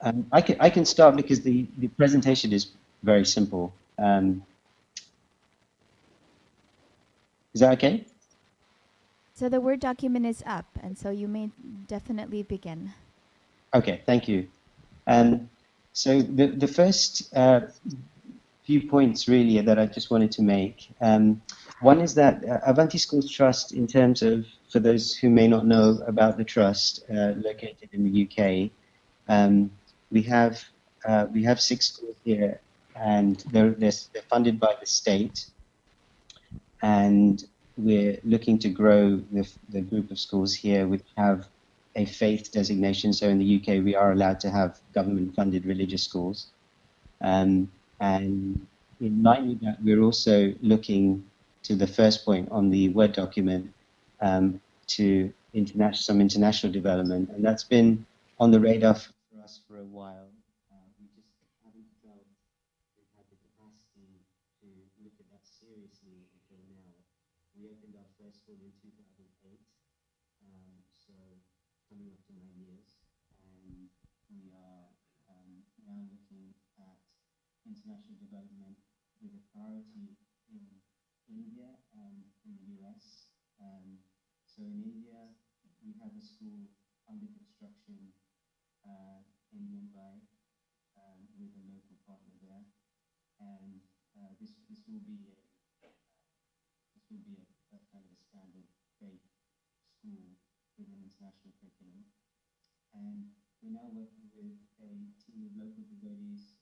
I can start because the presentation is very simple. Is that okay? So the Word document is up, and so you may definitely begin. Okay, thank you. Um, so the first few points really that I just wanted to make. One is that Avanti Schools Trust, in terms of, for those who may not know about the trust located in the UK, um, we have we have six schools here, and they're funded by the state, and we're looking to grow the group of schools here which have a faith designation. So in the UK, we are allowed to have government-funded religious schools. And in line with that, we're also looking to the first point on the Word document, to some international development, and that's been on the radar for us for a while. We just haven't felt we've had the capacity to look at that seriously until now. We opened our first school in 2008, so coming up to 9 years, and we are now looking at international development with a priority in India and in the US. So in India, we have a school under construction in Mumbai, with a local partner there, and this will be a kind of a standard faith school with an international curriculum. And we're now working with a team of local devotees,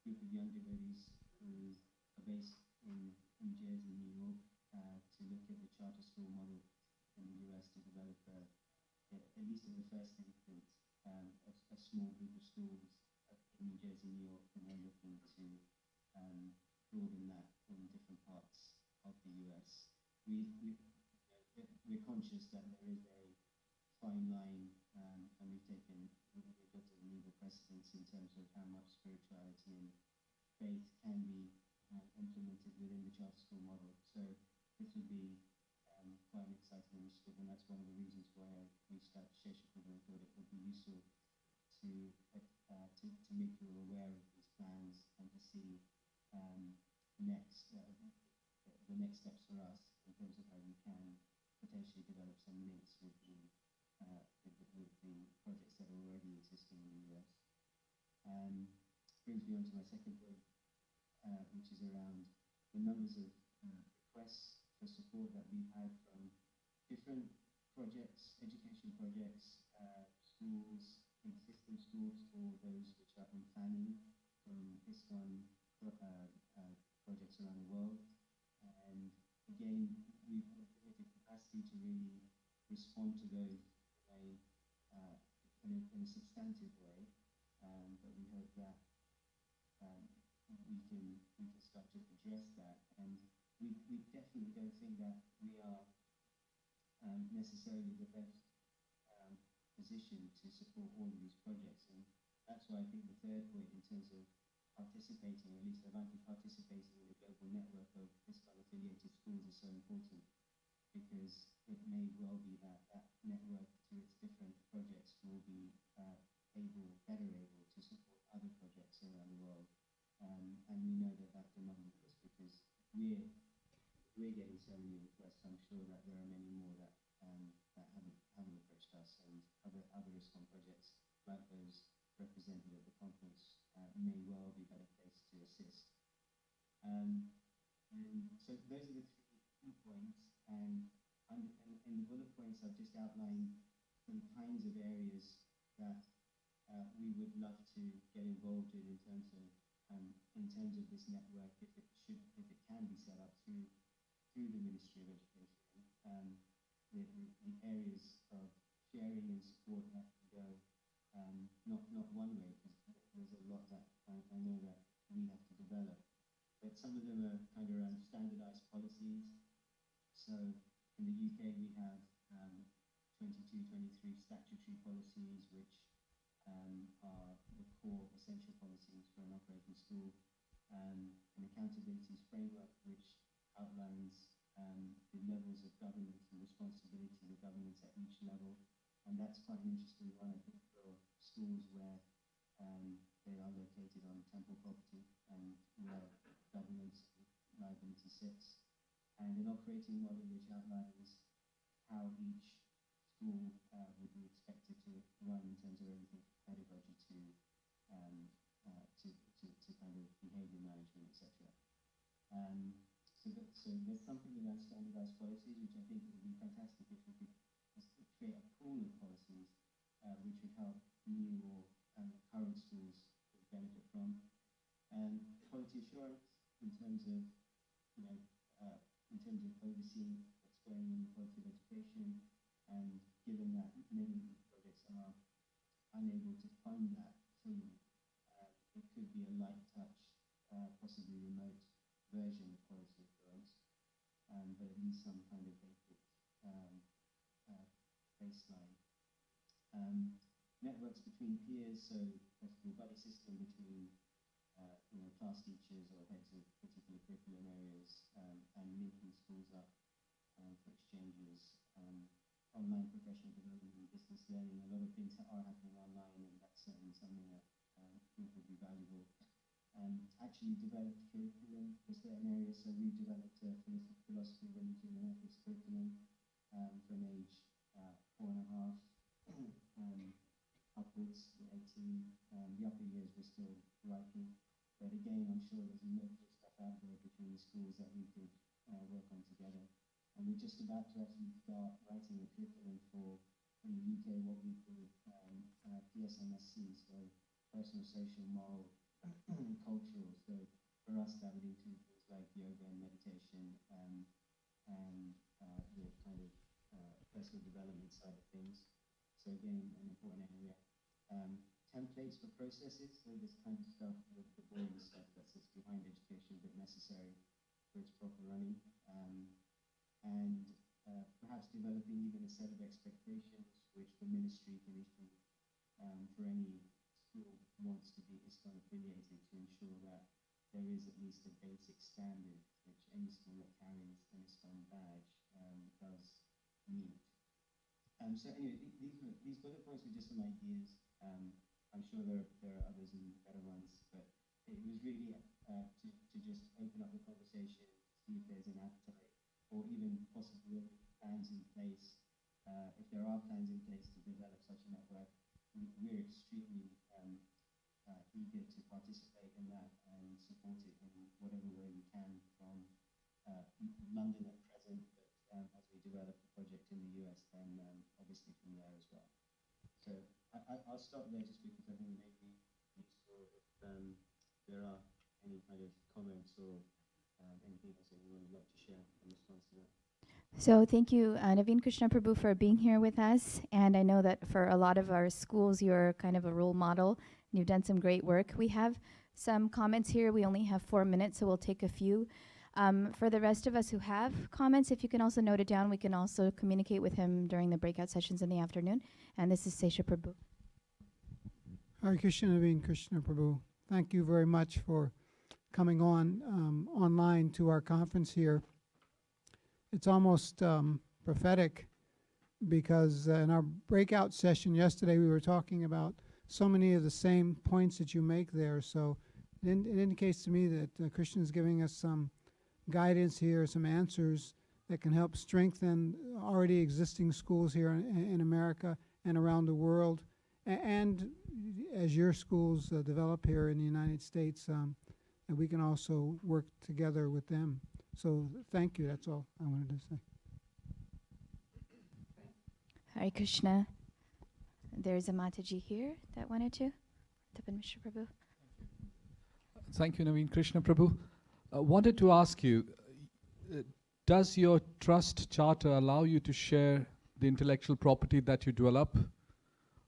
group of young devotees who are based in New Jersey, New York, to look at the charter school model in the US to develop, at least in the first instance, a small group of schools in New Jersey, New York, and then looking to broaden that in different parts of the US. We're conscious that there is a fine line, and we've got a legal precedence in terms of how much spirituality and faith can be implemented within the charter school model. So this would be quite an exciting initiative, and that's one of the reasons why I reached out to Sheshakul and thought it would be useful to make you aware of these plans and to see next the next steps for us in terms of how we can potentially develop some links with the projects that are already existing in the US. Brings me on to my second point, which is around the numbers of requests for support that we've had from different projects, education projects, schools, existing schools, or those which are in planning from ISKCON projects around the world. And again, we've got limited capacity to really respond to those in a substantive way, but we hope that we can start to address that. And we definitely don't think that we are necessarily the best position to support all of these projects. And that's why I think the third point, in terms of participating, or at least Avanti participating in a global network of ISKCON affiliated schools, is so important, because it may well be that that network to its different projects will be better able to support other projects around the world. And we know that that demand is because we're getting so many requests. I'm sure that there are many more that haven't approached us, and other ISKCON projects like those represented at the conference may well be better placed to assist. And so those are the three key points. And in the bullet points, I've just outlined some kinds of areas that we would love to get involved in terms of this network, if it can be set up through the Ministry of Education. The areas of sharing and support that can go not one way, because there's a lot that I know that we have to develop. But some of them are kind of around standardized policies. So in the UK, we have 22, 23 statutory policies, which are the core essential policies for an operating school. An accountabilities framework, which outlines the levels of governance and responsibility of the governance at each level. And that's quite an interesting one, I think, for schools where and an operating model which outlines how each school would be expected to run in terms of everything from pedagogy um, to kind of behavior management, etc. So there's something around standardized policies, which I think would be fantastic if we could create a pool of policies which would help new or current schools benefit from. Quality assurance in terms of, in terms of overseeing what's going on in the quality of education, and given that many of these projects are unable to fund that fully, it could be a light touch, possibly remote version of quality assurance, but at least some kind of basic baseline. Networks between peers, so possible buddy system between class teachers or heads of particular curriculum areas, and linking schools up for exchanges, online professional development and distance learning. A lot of things are happening online, and that's certainly something that I think would be valuable. Actually developed curriculum for certain areas, so we've developed a philosophy, religion and ethics curriculum from age 4.5 upwards to 18. The upper years we're still writing, but again, I'm sure there's a lot of stuff out there between the schools that we could work on together. And we're just about to actually start writing a curriculum for, in the UK, what we call PSMSC, so personal, social, moral, cultural. So for us, that would include things like yoga and meditation, and the kind of personal development side of things. So again, an important area. Templates for processes, so this kind of stuff, the boring stuff that sits behind education but necessary for its proper running. And perhaps developing even a set of expectations which the ministry can issue for any school wants to be ISKCON affiliated, to ensure that there is at least a basic standard which any school that carries an ISKCON badge does meet. So anyway, these bullet points are just some ideas. I'm sure there are others and better ones, but it was really to just open up the conversation, see if there's an appetite, or even possibly plans in place. If there are plans in place to develop such a network, we're extremely eager to participate in that and support it in whatever way we can from London at present, but as we develop the project in the US, then obviously from there as well. So I'll stop there just because I think it may be useful if there are any kind of comments or anything else that you would love to share in response to that. So thank you, Naveen Krishna Prabhu, for being here with us. And I know that for a lot of our schools, you're kind of a role model. And you've done some great work. We have some comments here. We only have 4 minutes, so we'll take a few. For the rest of us who have comments, if you can also note it down, we can also communicate with him during the breakout sessions in the afternoon. And this is Sesha Prabhu. Hare Krishna, Naveen Krishna Prabhu. Thank you very much for coming on online to our conference here. It's almost prophetic, because in our breakout session yesterday we were talking about so many of the same points that you make there. So it indicates to me that Krishna is giving us some guidance here, some answers that can help strengthen already existing schools here in America and around the world. And as your schools develop here in the United States, that we can also work together with them. So thank you. That's all I wanted to say. Hare Krishna. There's a Mataji here that wanted to. Tapan Mishra Prabhu. Thank you, Naveen Krishna Prabhu. Wanted to ask you, does your trust charter allow you to share the intellectual property that you develop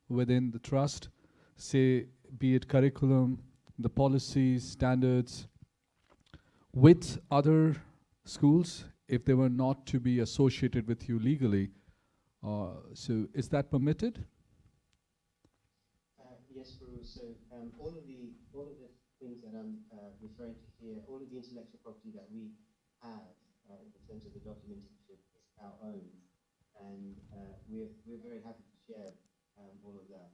within the trust, say, be it curriculum, the policies, standards, with other schools if they were not to be associated with you legally? So is that permitted? Yes, Guru. So all of the things that I'm referring to here, all of the intellectual property that we have in terms of the documentation is our own, and we're very happy to share all of that.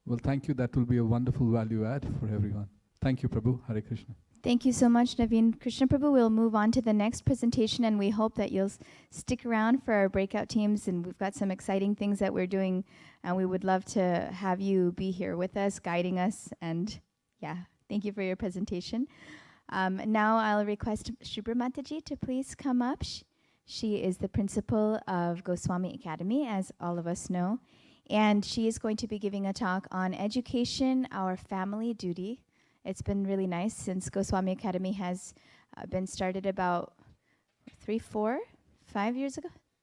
Well, thank you. That will be a wonderful value add for everyone. Thank you, Prabhu. Hare Krishna. Thank you so much, Naveen Krishna Prabhu. We'll move on to the next presentation, and we hope that you'll stick around for our breakout teams. And we've got some exciting things that we're doing, and we would love to have you be here with us, guiding us. And yeah, thank you for your presentation. Now I'll request Shubhra Mataji to please come up. She is the principal of Goswami Academy, as all of us know. And she is going to be giving a talk on education, our family duty. It's been really nice since Goswami Academy has been started about 3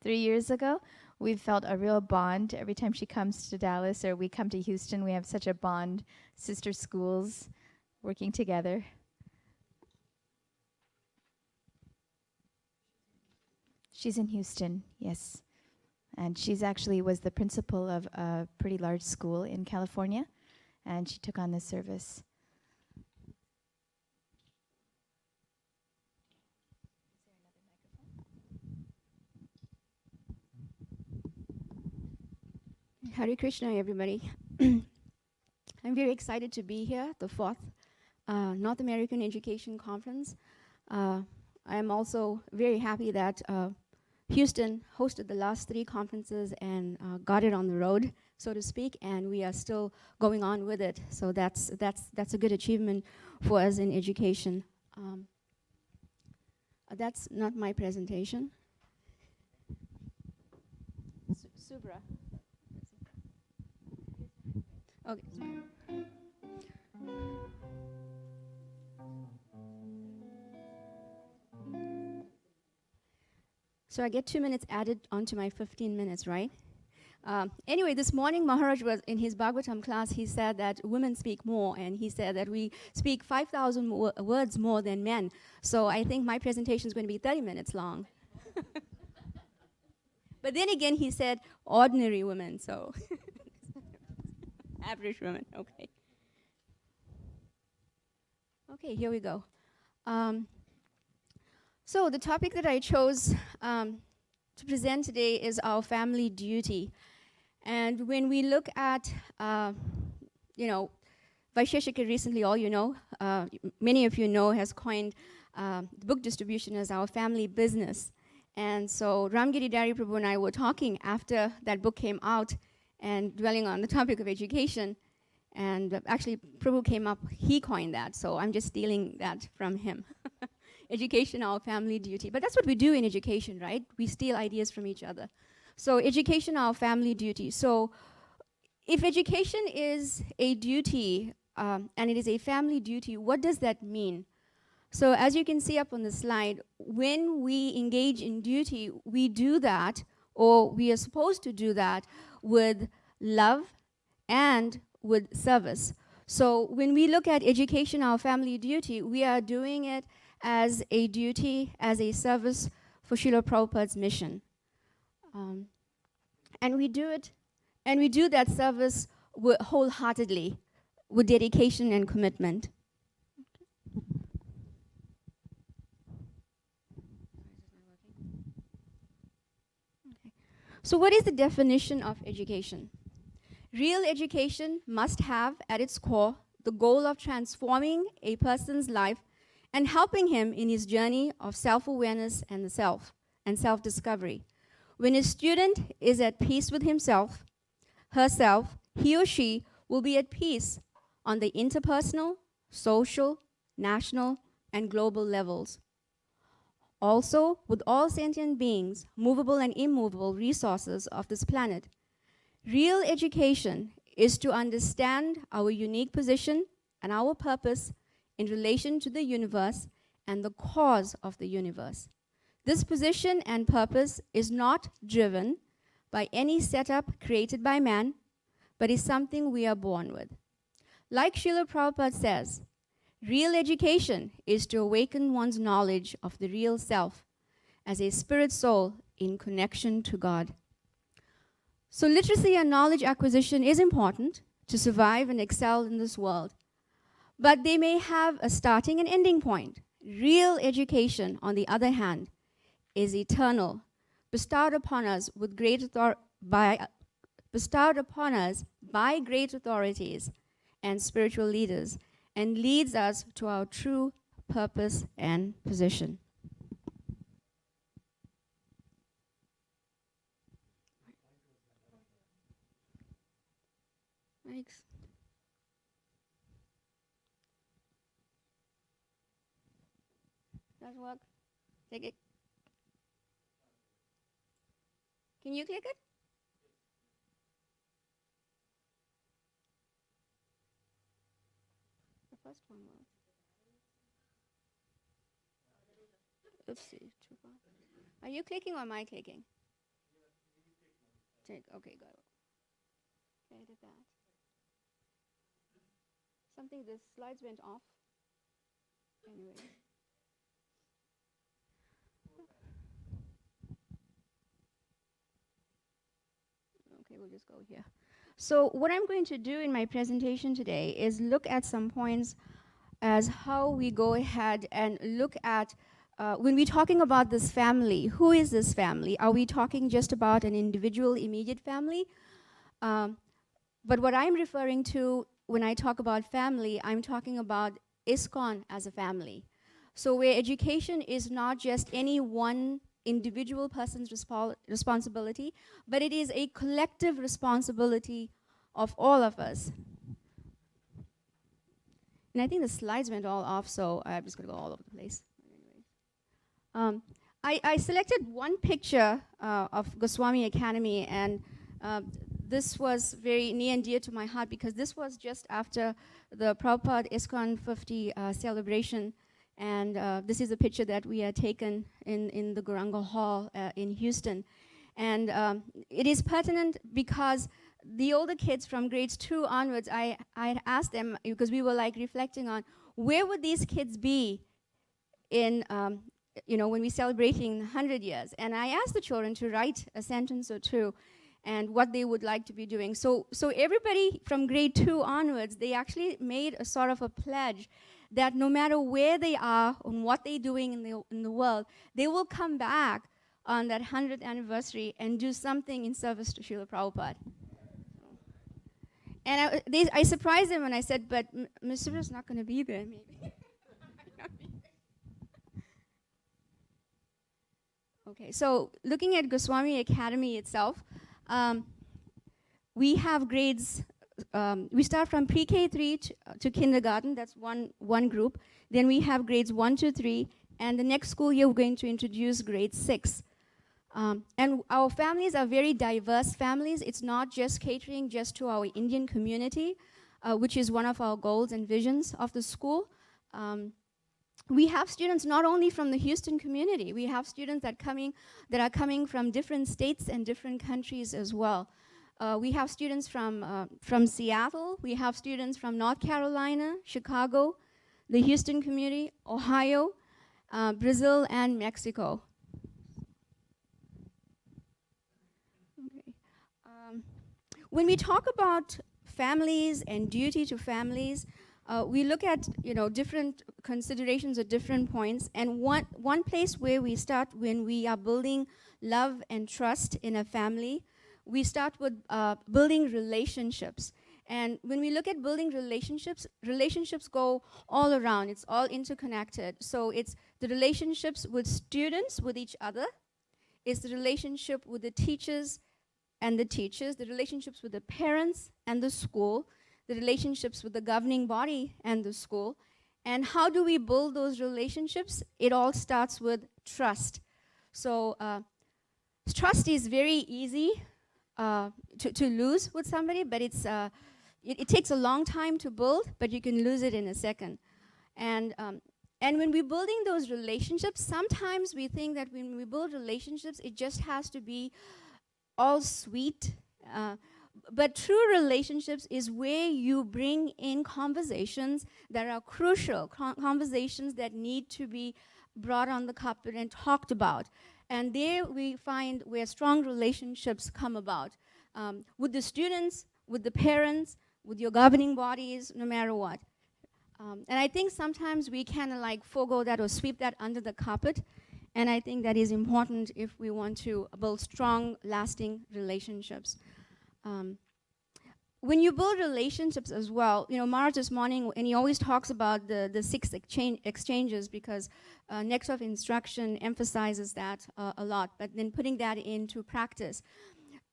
years ago. We've felt a real bond every time she comes to Dallas or we come to Houston. We have such a bond, sister schools working together. She's in Houston, yes. And she's actually was the principal of a pretty large school in California, and she took on this service. Hare Krishna, everybody. I'm very excited to be here, the 4th North American Education Conference. I am also very happy that Houston hosted the last 3 conferences and got it on the road, so to speak, and we are still going on with it. So that's a good achievement for us in education. That's not my presentation. Subra. Okay. So I get 2 minutes added onto my 15 minutes, right? Anyway, this morning Maharaj was in his Bhagavatam class. He said that women speak more, and he said that we speak 5,000 words more than men. So I think my presentation is going to be 30 minutes long. But then again, he said ordinary women, so average women, okay. Okay, here we go. So the topic that I chose to present today is our family duty. And when we look at, Vaisheshika recently, many of you know, has coined book distribution as our family business. And so Ramgiri Dari Prabhu and I were talking after that book came out and dwelling on the topic of education. And actually, Prabhu came up, he coined that, so I'm just stealing that from him. Education, our family duty. But that's what we do in education, right? We steal ideas from each other. So education, our family duty. So if education is a duty, and it is a family duty, what does that mean? So as you can see up on the slide, when we engage in duty, we do that, or we are supposed to do that, with love and with service. So when we look at education, our family duty, we are doing it as a duty, as a service for Srila Prabhupada's mission. And we do that service wholeheartedly, with dedication and commitment. So what is the definition of education? Real education must have at its core the goal of transforming a person's life and helping him in his journey of self-awareness and the self and self-discovery. When a student is at peace with himself, herself, he or she will be at peace on the interpersonal, social, national, and global levels. Also, with all sentient beings, movable and immovable resources of this planet, real education is to understand our unique position and our purpose in relation to the universe and the cause of the universe. This position and purpose is not driven by any setup created by man, but is something we are born with. Like Srila Prabhupada says, real education is to awaken one's knowledge of the real self as a spirit soul in connection to God. So literacy and knowledge acquisition is important to survive and excel in this world, but they may have a starting and ending point. Real education, on the other hand, is eternal, bestowed upon us by great authorities and spiritual leaders, and leads us to our true purpose, and position. Thanks. Does work? Take it. Can you click it? The first one was. Oopsie, too far. Are you clicking or am I clicking? Take. Okay, got it. Okay, I did that. Something. The slides went off. Anyway. Okay, we'll just go here. So what I'm going to do in my presentation today is look at some points as how we go ahead and look at when we're talking about this family, who is this family? Are we talking just about an individual immediate family? But what I'm referring to when I talk about family, I'm talking about ISKCON as a family. So where education is not just any one individual person's responsibility, but it is a collective responsibility of all of us. And I think the slides went all off, so I'm just going to go all over the place. I selected one picture of Goswami Academy, and this was very near and dear to my heart because this was just after the Prabhupada ISKCON 50 celebration. And this is a picture that we had taken in the Guranga Hall in Houston. And it is pertinent because the older kids from grades 2 onwards, I had asked them, because we were like reflecting on where would these kids be in, when we're celebrating 100 years. And I asked the children to write a sentence or two and what they would like to be doing. So everybody from grade 2 onwards, they actually made a sort of a pledge that no matter where they are and what they're doing in the world, they will come back on that 100th anniversary and do something in service to Srila Prabhupada. And I surprised them when I said, but Mr. is not going to be there, maybe. Okay, so looking at Goswami Academy itself, we have grades. We start from pre-K 3 to kindergarten. That's one group. Then we have grades 1 to 3, and the next school year we're going to introduce grade 6. And our families are very diverse families. It's not just catering just to our Indian community, which is one of our goals and visions of the school. We have students not only from the Houston community. We have students that are coming from different states and different countries as well. We have students from Seattle. We have students from North Carolina, Chicago, the Houston community, Ohio, Brazil, and Mexico. Okay. When we talk about families and duty to families, we look at different considerations at different points. And one place where we start when we are building love and trust in a family, we start with building relationships. And when we look at building relationships, relationships go all around. It's all interconnected. So it's the relationships with students, with each other. It's the relationship with the teachers and the teachers, the relationships with the parents and the school, the relationships with the governing body and the school. And how do we build those relationships? It all starts with trust. So trust is very easy to lose with somebody, but it takes a long time to build, but you can lose it in a second. And when we're building those relationships, sometimes we think that when we build relationships, it just has to be all sweet. But true relationships is where you bring in conversations that are crucial, conversations that need to be brought on the carpet and talked about. And there we find where strong relationships come about with the students, with the parents, with your governing bodies, no matter what. And I think sometimes we kind of like forego that or sweep that under the carpet. And I think that is important if we want to build strong, lasting relationships. when you build relationships as well, Mars this morning, and he always talks about the six exchanges because next of instruction emphasizes that a lot, but then putting that into practice.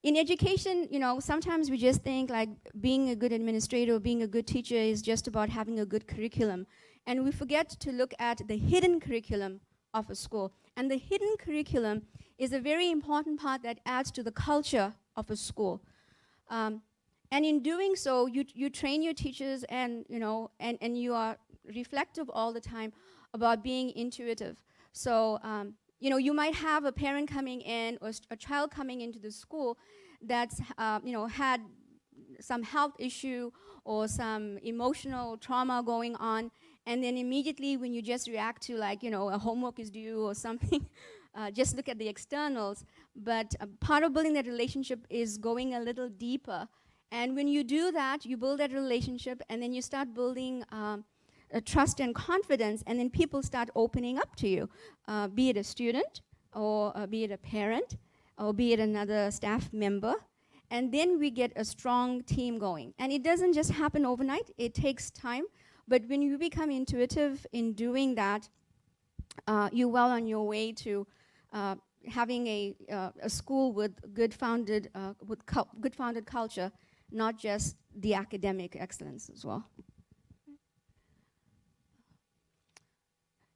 In education, sometimes we just think like being a good administrator, being a good teacher is just about having a good curriculum. And we forget to look at the hidden curriculum of a school. And the hidden curriculum is a very important part that adds to the culture of a school. And in doing so, you train your teachers and you are reflective all the time about being intuitive. So, you might have a parent coming in or a child coming into the school that's, had some health issue or some emotional trauma going on, and then immediately when you just react to like, a homework is due or something, just look at the externals. But part of building that relationship is going a little deeper. And when you do that, you build that relationship, and then you start building trust and confidence, and then people start opening up to you, be it a student, or be it a parent, or be it another staff member. And then we get a strong team going. And it doesn't just happen overnight, it takes time. But when you become intuitive in doing that, you're well on your way to having a school with good founded culture, not just the academic excellence as well.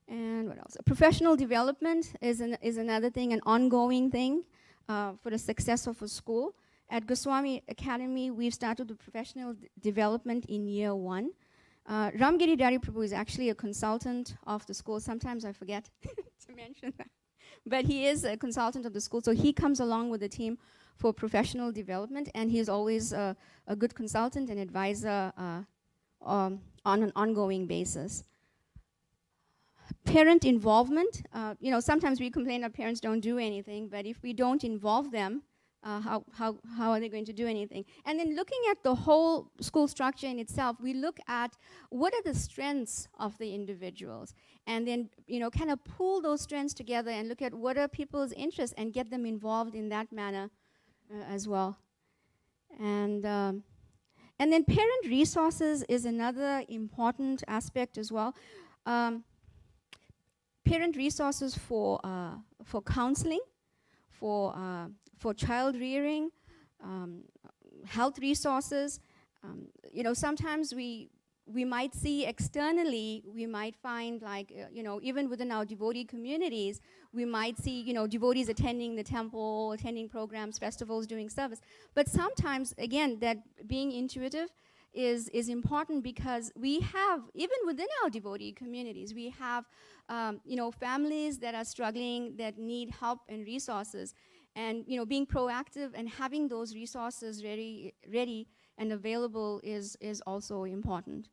And what else? Professional development is another thing, an ongoing thing for the success of a school. At Goswami Academy, we've started the professional development in year 1. Ramgiri Dari Prabhu is actually a consultant of the school. Sometimes I forget to mention that. But he is a consultant of the school, so he comes along with the team for professional development, and he's always a good consultant and advisor on an ongoing basis. Parent involvement, sometimes we complain that parents don't do anything, but if we don't involve them, how are they going to do anything? And then looking at the whole school structure in itself, we look at what are the strengths of the individuals, and then kind of pull those strengths together and look at what are people's interests and get them involved in that manner as well. And then parent resources is another important aspect as well. Parent resources for counseling, for child rearing, health resources. Sometimes we might see externally, we might find like, even within our devotee communities, we might see, devotees attending the temple, attending programs, festivals, doing service. But sometimes, again, that being intuitive is important because we have, even within our devotee communities, we have, families that are struggling, that need help and resources. And, being proactive and having those resources ready and available is also important.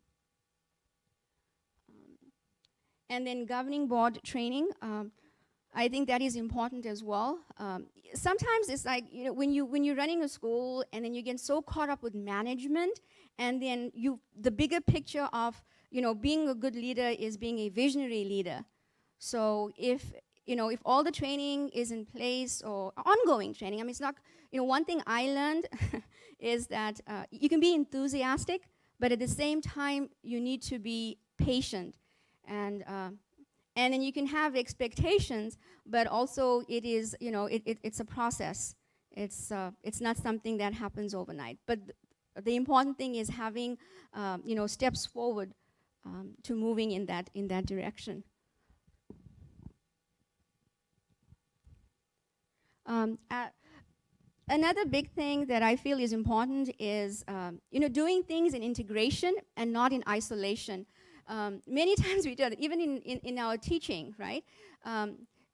And then governing board training, I think that is important as well. Sometimes it's like, when you're running a school and then you get so caught up with management, and then the bigger picture of, being a good leader is being a visionary leader. So if all the training is in place, or ongoing training, it's not, one thing I learned is that you can be enthusiastic, but at the same time, you need to be patient. And then you can have expectations, but also it is, it's a process. It's not something that happens overnight. But the important thing is having, steps forward to moving in that direction. Another big thing that I feel is important is, doing things in integration and not in isolation. Many times we do that, even in our teaching, right?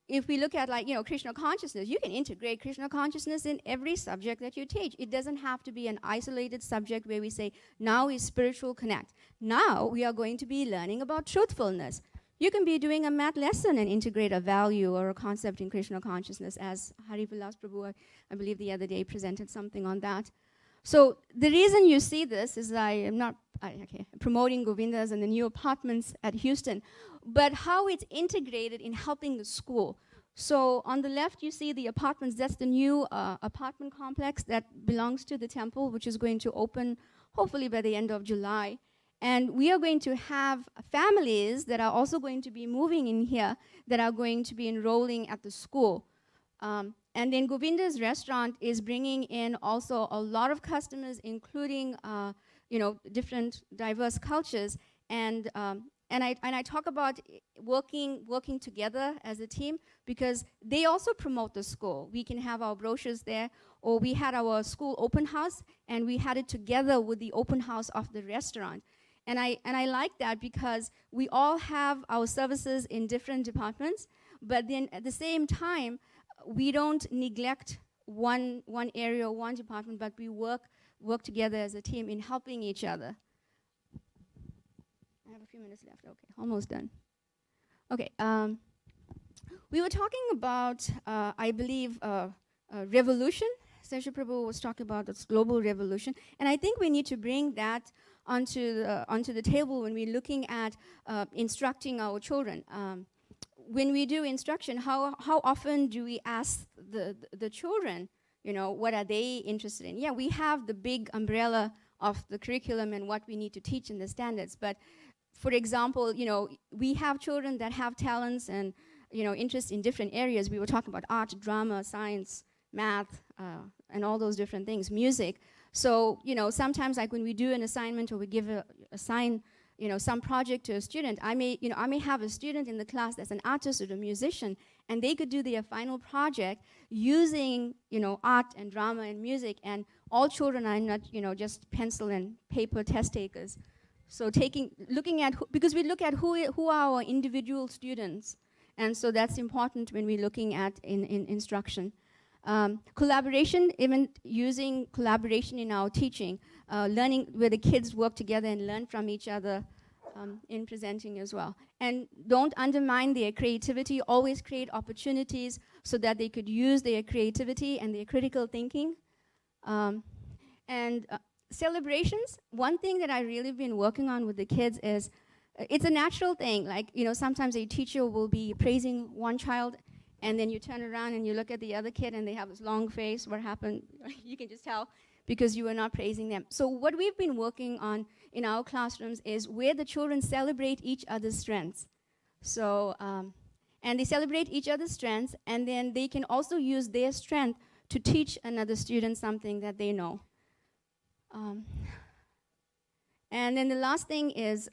If we look at Krishna consciousness, you can integrate Krishna consciousness in every subject that you teach. It doesn't have to be an isolated subject where we say, now is spiritual connect. Now we are going to be learning about truthfulness. You can be doing a math lesson and integrate a value or a concept in Krishna consciousness, as Harivilas Prabhu, I believe the other day, presented something on that. So the reason you see this is I am not promoting Govindas and the new apartments at Houston, but how it's integrated in helping the school. So on the left, you see the apartments. That's the new apartment complex that belongs to the temple, which is going to open hopefully by the end of July. And we are going to have families that are also going to be moving in here that are going to be enrolling at the school. And then Govinda's restaurant is bringing in also a lot of customers, including different diverse cultures. And I talk about working together as a team because they also promote the school. We can have our brochures there, or we had our school open house, and we had it together with the open house of the restaurant. And I like that because we all have our services in different departments, but then at the same time, we don't neglect one area or one department, but we work together as a team in helping each other. I have a few minutes left. Okay, almost done. Okay, we were talking about, I believe, revolution. Sesha Prabhu was talking about this global revolution, and I think we need to bring that onto the table when we're looking at instructing our children. When we do instruction, how often do we ask the children, what are they interested in? Yeah, we have the big umbrella of the curriculum and what we need to teach in the standards, but for example, we have children that have talents and interests in different areas. We were talking about art, drama, science, math, and all those different things, music. So, sometimes like when we do an assignment or we assign some project to a student, I may have a student in the class that's an artist or a musician, and they could do their final project using, art and drama and music, and all children are not, just pencil and paper test takers. So looking at, because we look at who are our individual students, and so that's important when we're looking at in instruction. Collaboration, even using collaboration in our teaching, learning where the kids work together and learn from each other in presenting as well. And don't undermine their creativity, always create opportunities so that they could use their creativity and their critical thinking. Celebrations, one thing that I've really been working on with the kids is, it's a natural thing, like, sometimes a teacher will be praising one child, and then you turn around and you look at the other kid and they have this long face. What happened? You can just tell because you were not praising them. So what we've been working on in our classrooms is where the children celebrate each other's strengths. So, and they celebrate each other's strengths, and then they can also use their strength to teach another student something that they know. And then the last thing is,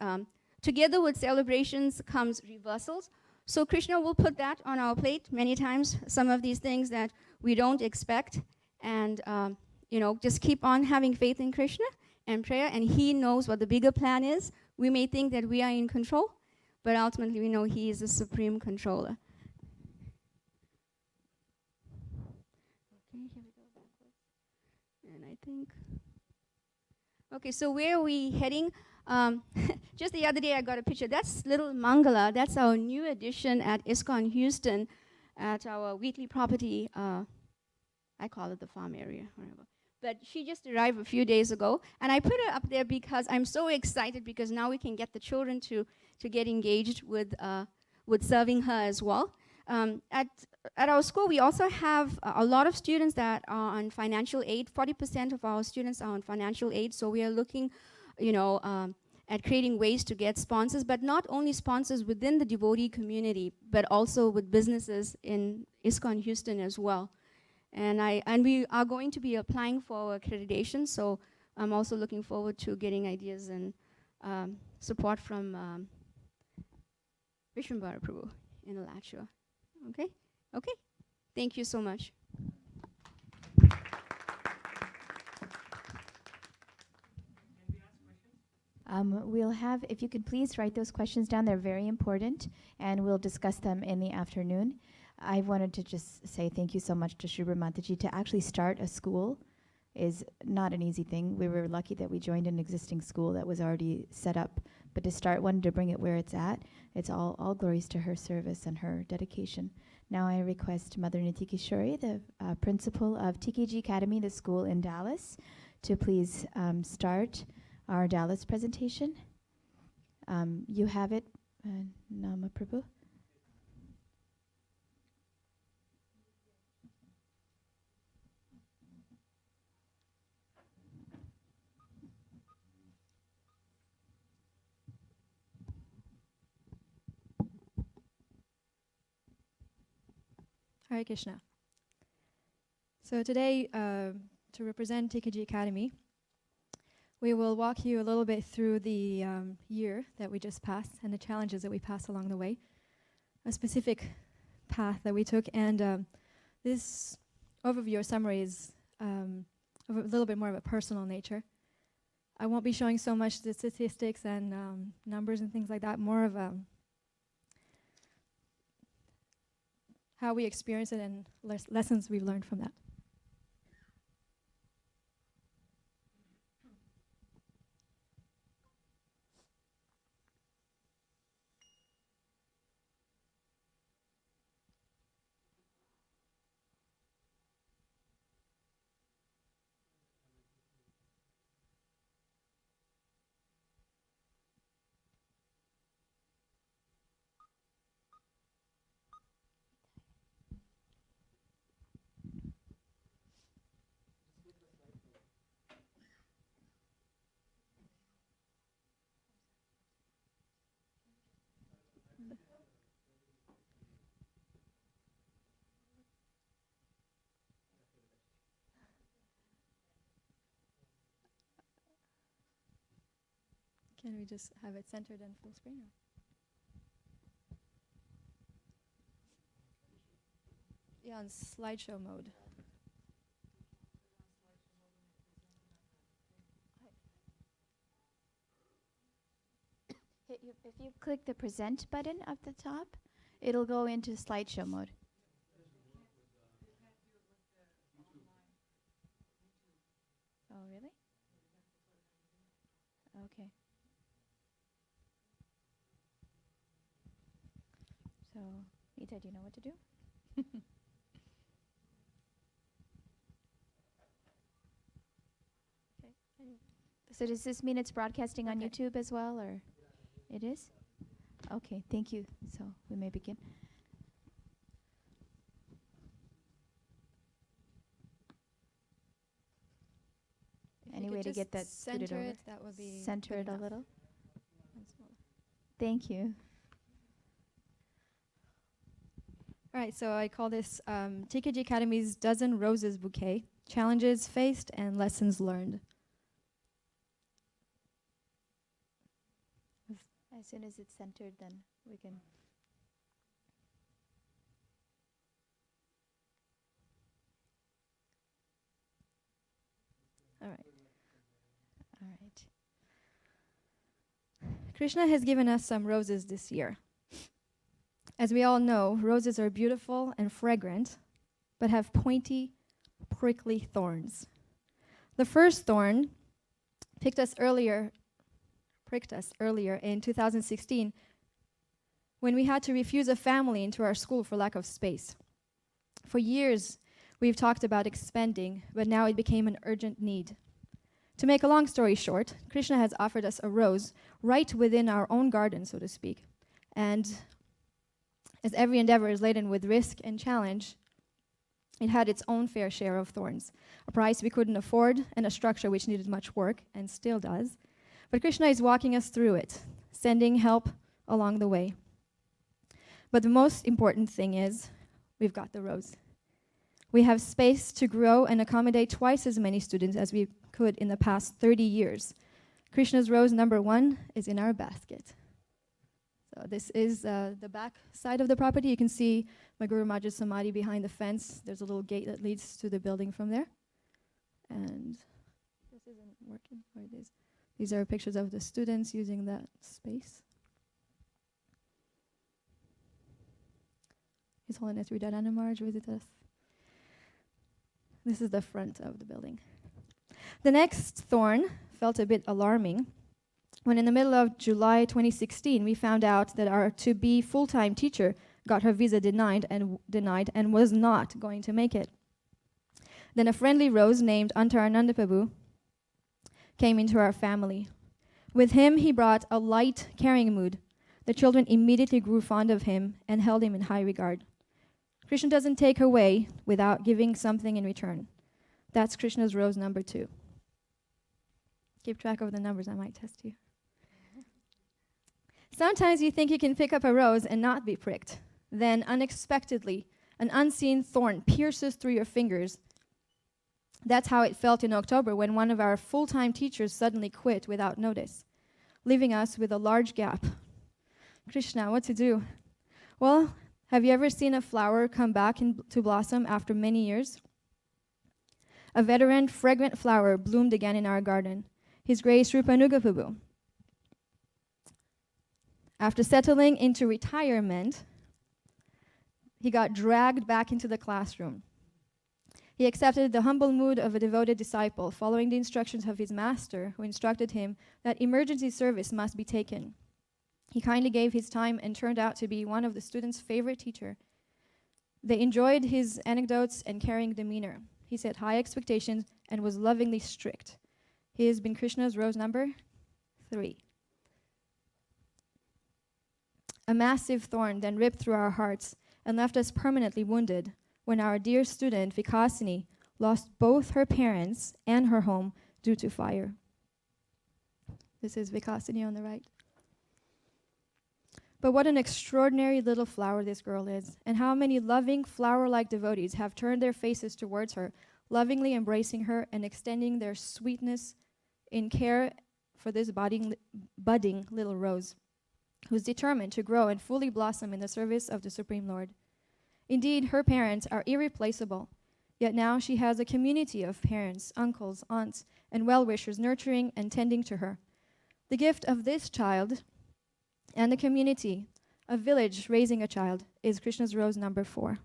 together with celebrations comes reversals. So Krishna will put that on our plate many times, some of these things that we don't expect. And, just keep on having faith in Krishna and prayer, and he knows what the bigger plan is. We may think that we are in control, but ultimately we know he is the supreme controller. Okay, here we go backwards. And I think, okay, so where are we heading? Just the other day I got a picture. That's little Mangala. That's our new addition at ISKCON Houston at our Wheatley property. I call it the farm area, whatever. But she just arrived a few days ago, and I put her up there because I'm so excited because now we can get the children to get engaged with serving her as well. At our school, we also have a lot of students that are on financial aid. 40% of our students are on financial aid, so we are looking, at creating ways to get sponsors, but not only sponsors within the devotee community, but also with businesses in ISKCON Houston as well. And we are going to be applying for accreditation, so I'm also looking forward to getting ideas and support from Vishwambara Prabhu in Alachua. Okay? Okay. Thank you so much. We'll have, if you could please write those questions down, they're very important, and we'll discuss them in the afternoon. I wanted to just say thank you so much to Shri Mataji. To actually start a school is not an easy thing. We were lucky that we joined an existing school that was already set up, but to start one, to bring it where it's at, it's all glories to her service and her dedication. Now I request Mother Niti Kishore, the principal of TKG Academy, the school in Dallas, to please start our Dallas presentation. You have it, Nama Prabhu. Hare Krishna. So today, to represent TKG Academy, we will walk you a little bit through the year that we just passed and the challenges that we passed along the way, a specific path that we took, and this overview or summary is of a little bit more of a personal nature. I won't be showing so much the statistics and numbers and things like that, more of how we experience it and lessons we've learned from that. Can we just have it centered and full screen? Yeah, on slideshow mode. If you click the present button up the top, it'll go into slideshow mode. Oh, really? Okay. So, Nita, do you know what to do? Okay. So does this mean it's broadcasting on Okay. YouTube as well, or it is? Okay, thank you. So we may begin. If Any you way could to get that just scooted center over? it, that would be Center good it a enough. little. And smaller. Thank you. All right, so I call this TKG Academy's Dozen Roses Bouquet, Challenges Faced and Lessons Learned. As soon as it's centered, then we can. All right. All right. Krishna has given us some roses this year. As we all know, roses are beautiful and fragrant, but have pointy, prickly thorns. The first thorn pricked us earlier in 2016 when we had to refuse a family into our school for lack of space. For years, we've talked about expanding, but now it became an urgent need. To make a long story short, Krishna has offered us a rose right within our own garden, so to speak. And as every endeavor is laden with risk and challenge, it had its own fair share of thorns, a price we couldn't afford and a structure which needed much work and still does. But Krishna is walking us through it, sending help along the way. But the most important thing is we've got the rose. We have space to grow and accommodate twice as many students as we could in the past 30 years. Krishna's rose number 1 is in our basket. So this is the back side of the property. You can see my Guru Maharaj's Samadhi behind the fence. There's a little gate that leads to the building from there. And this isn't working. Or it is. These are pictures of the students using that space. His Holiness Hridayananda Maharaj visited us. This is the front of the building. The next thorn felt a bit alarming when in the middle of July 2016, we found out that our to-be full-time teacher got her visa denied and was not going to make it. Then a friendly rose named Antarananda Prabhu came into our family. With him, he brought a light, caring mood. The children immediately grew fond of him and held him in high regard. Krishna doesn't take away without giving something in return. That's Krishna's rose number 2. Keep track of the numbers, I might test you. Sometimes you think you can pick up a rose and not be pricked. Then, unexpectedly, An unseen thorn pierces through your fingers. That's how it felt in October when one of our full-time teachers suddenly quit without notice, leaving us with a large gap. Krishna, what to do? Well, have you ever seen a flower come back to blossom after many years? A veteran, fragrant flower bloomed again in our garden, His Grace Rupanuga Prabhu. After settling into retirement, he got dragged back into the classroom. He accepted the humble mood of a devoted disciple, following the instructions of his master, who instructed him that emergency service must be taken. He kindly gave his time and turned out to be one of the students' favorite teacher. They enjoyed his anecdotes and caring demeanor. He set high expectations and was lovingly strict. He has been Krishna's rose number 3. A massive thorn then ripped through our hearts and left us permanently wounded when our dear student, Vikasini, lost both her parents and her home due to fire. This is Vikasini on the right. But what an extraordinary little flower this girl is, and how many loving, flower-like devotees have turned their faces towards her, lovingly embracing her and extending their sweetness in care for this budding little rose, who's determined to grow and fully blossom in the service of the Supreme Lord. Indeed, her parents are irreplaceable, yet now she has a community of parents, uncles, aunts, and well-wishers nurturing and tending to her. The gift of this child and the community, a village raising a child, is Krishna's rose number 4.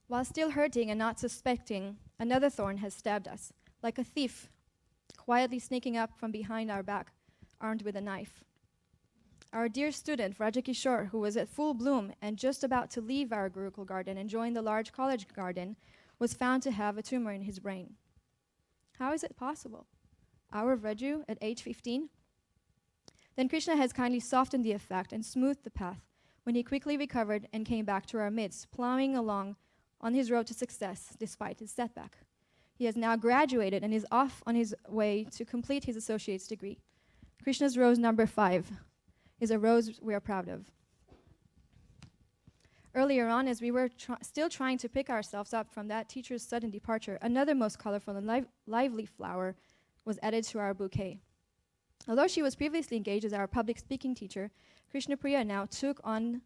While still hurting and not suspecting, another thorn has stabbed us, like a thief, quietly sneaking up from behind our back, armed with a knife. Our dear student, Rajakishore, who was at full bloom and just about to leave our Gurukul garden and join the large college garden, was found to have a tumor in his brain. How is it possible? Our Vraju at age 15? Then Krishna has kindly softened the effect and smoothed the path when he quickly recovered and came back to our midst, plowing along on his road to success despite his setback. He has now graduated and is off on his way to complete his associate's degree. Krishna's rose number 5 is a rose we are proud of. Earlier on, as we were still trying to pick ourselves up from that teacher's sudden departure, another most colorful and lively flower was added to our bouquet. Although she was previously engaged as our public speaking teacher, Krishna Priya now took on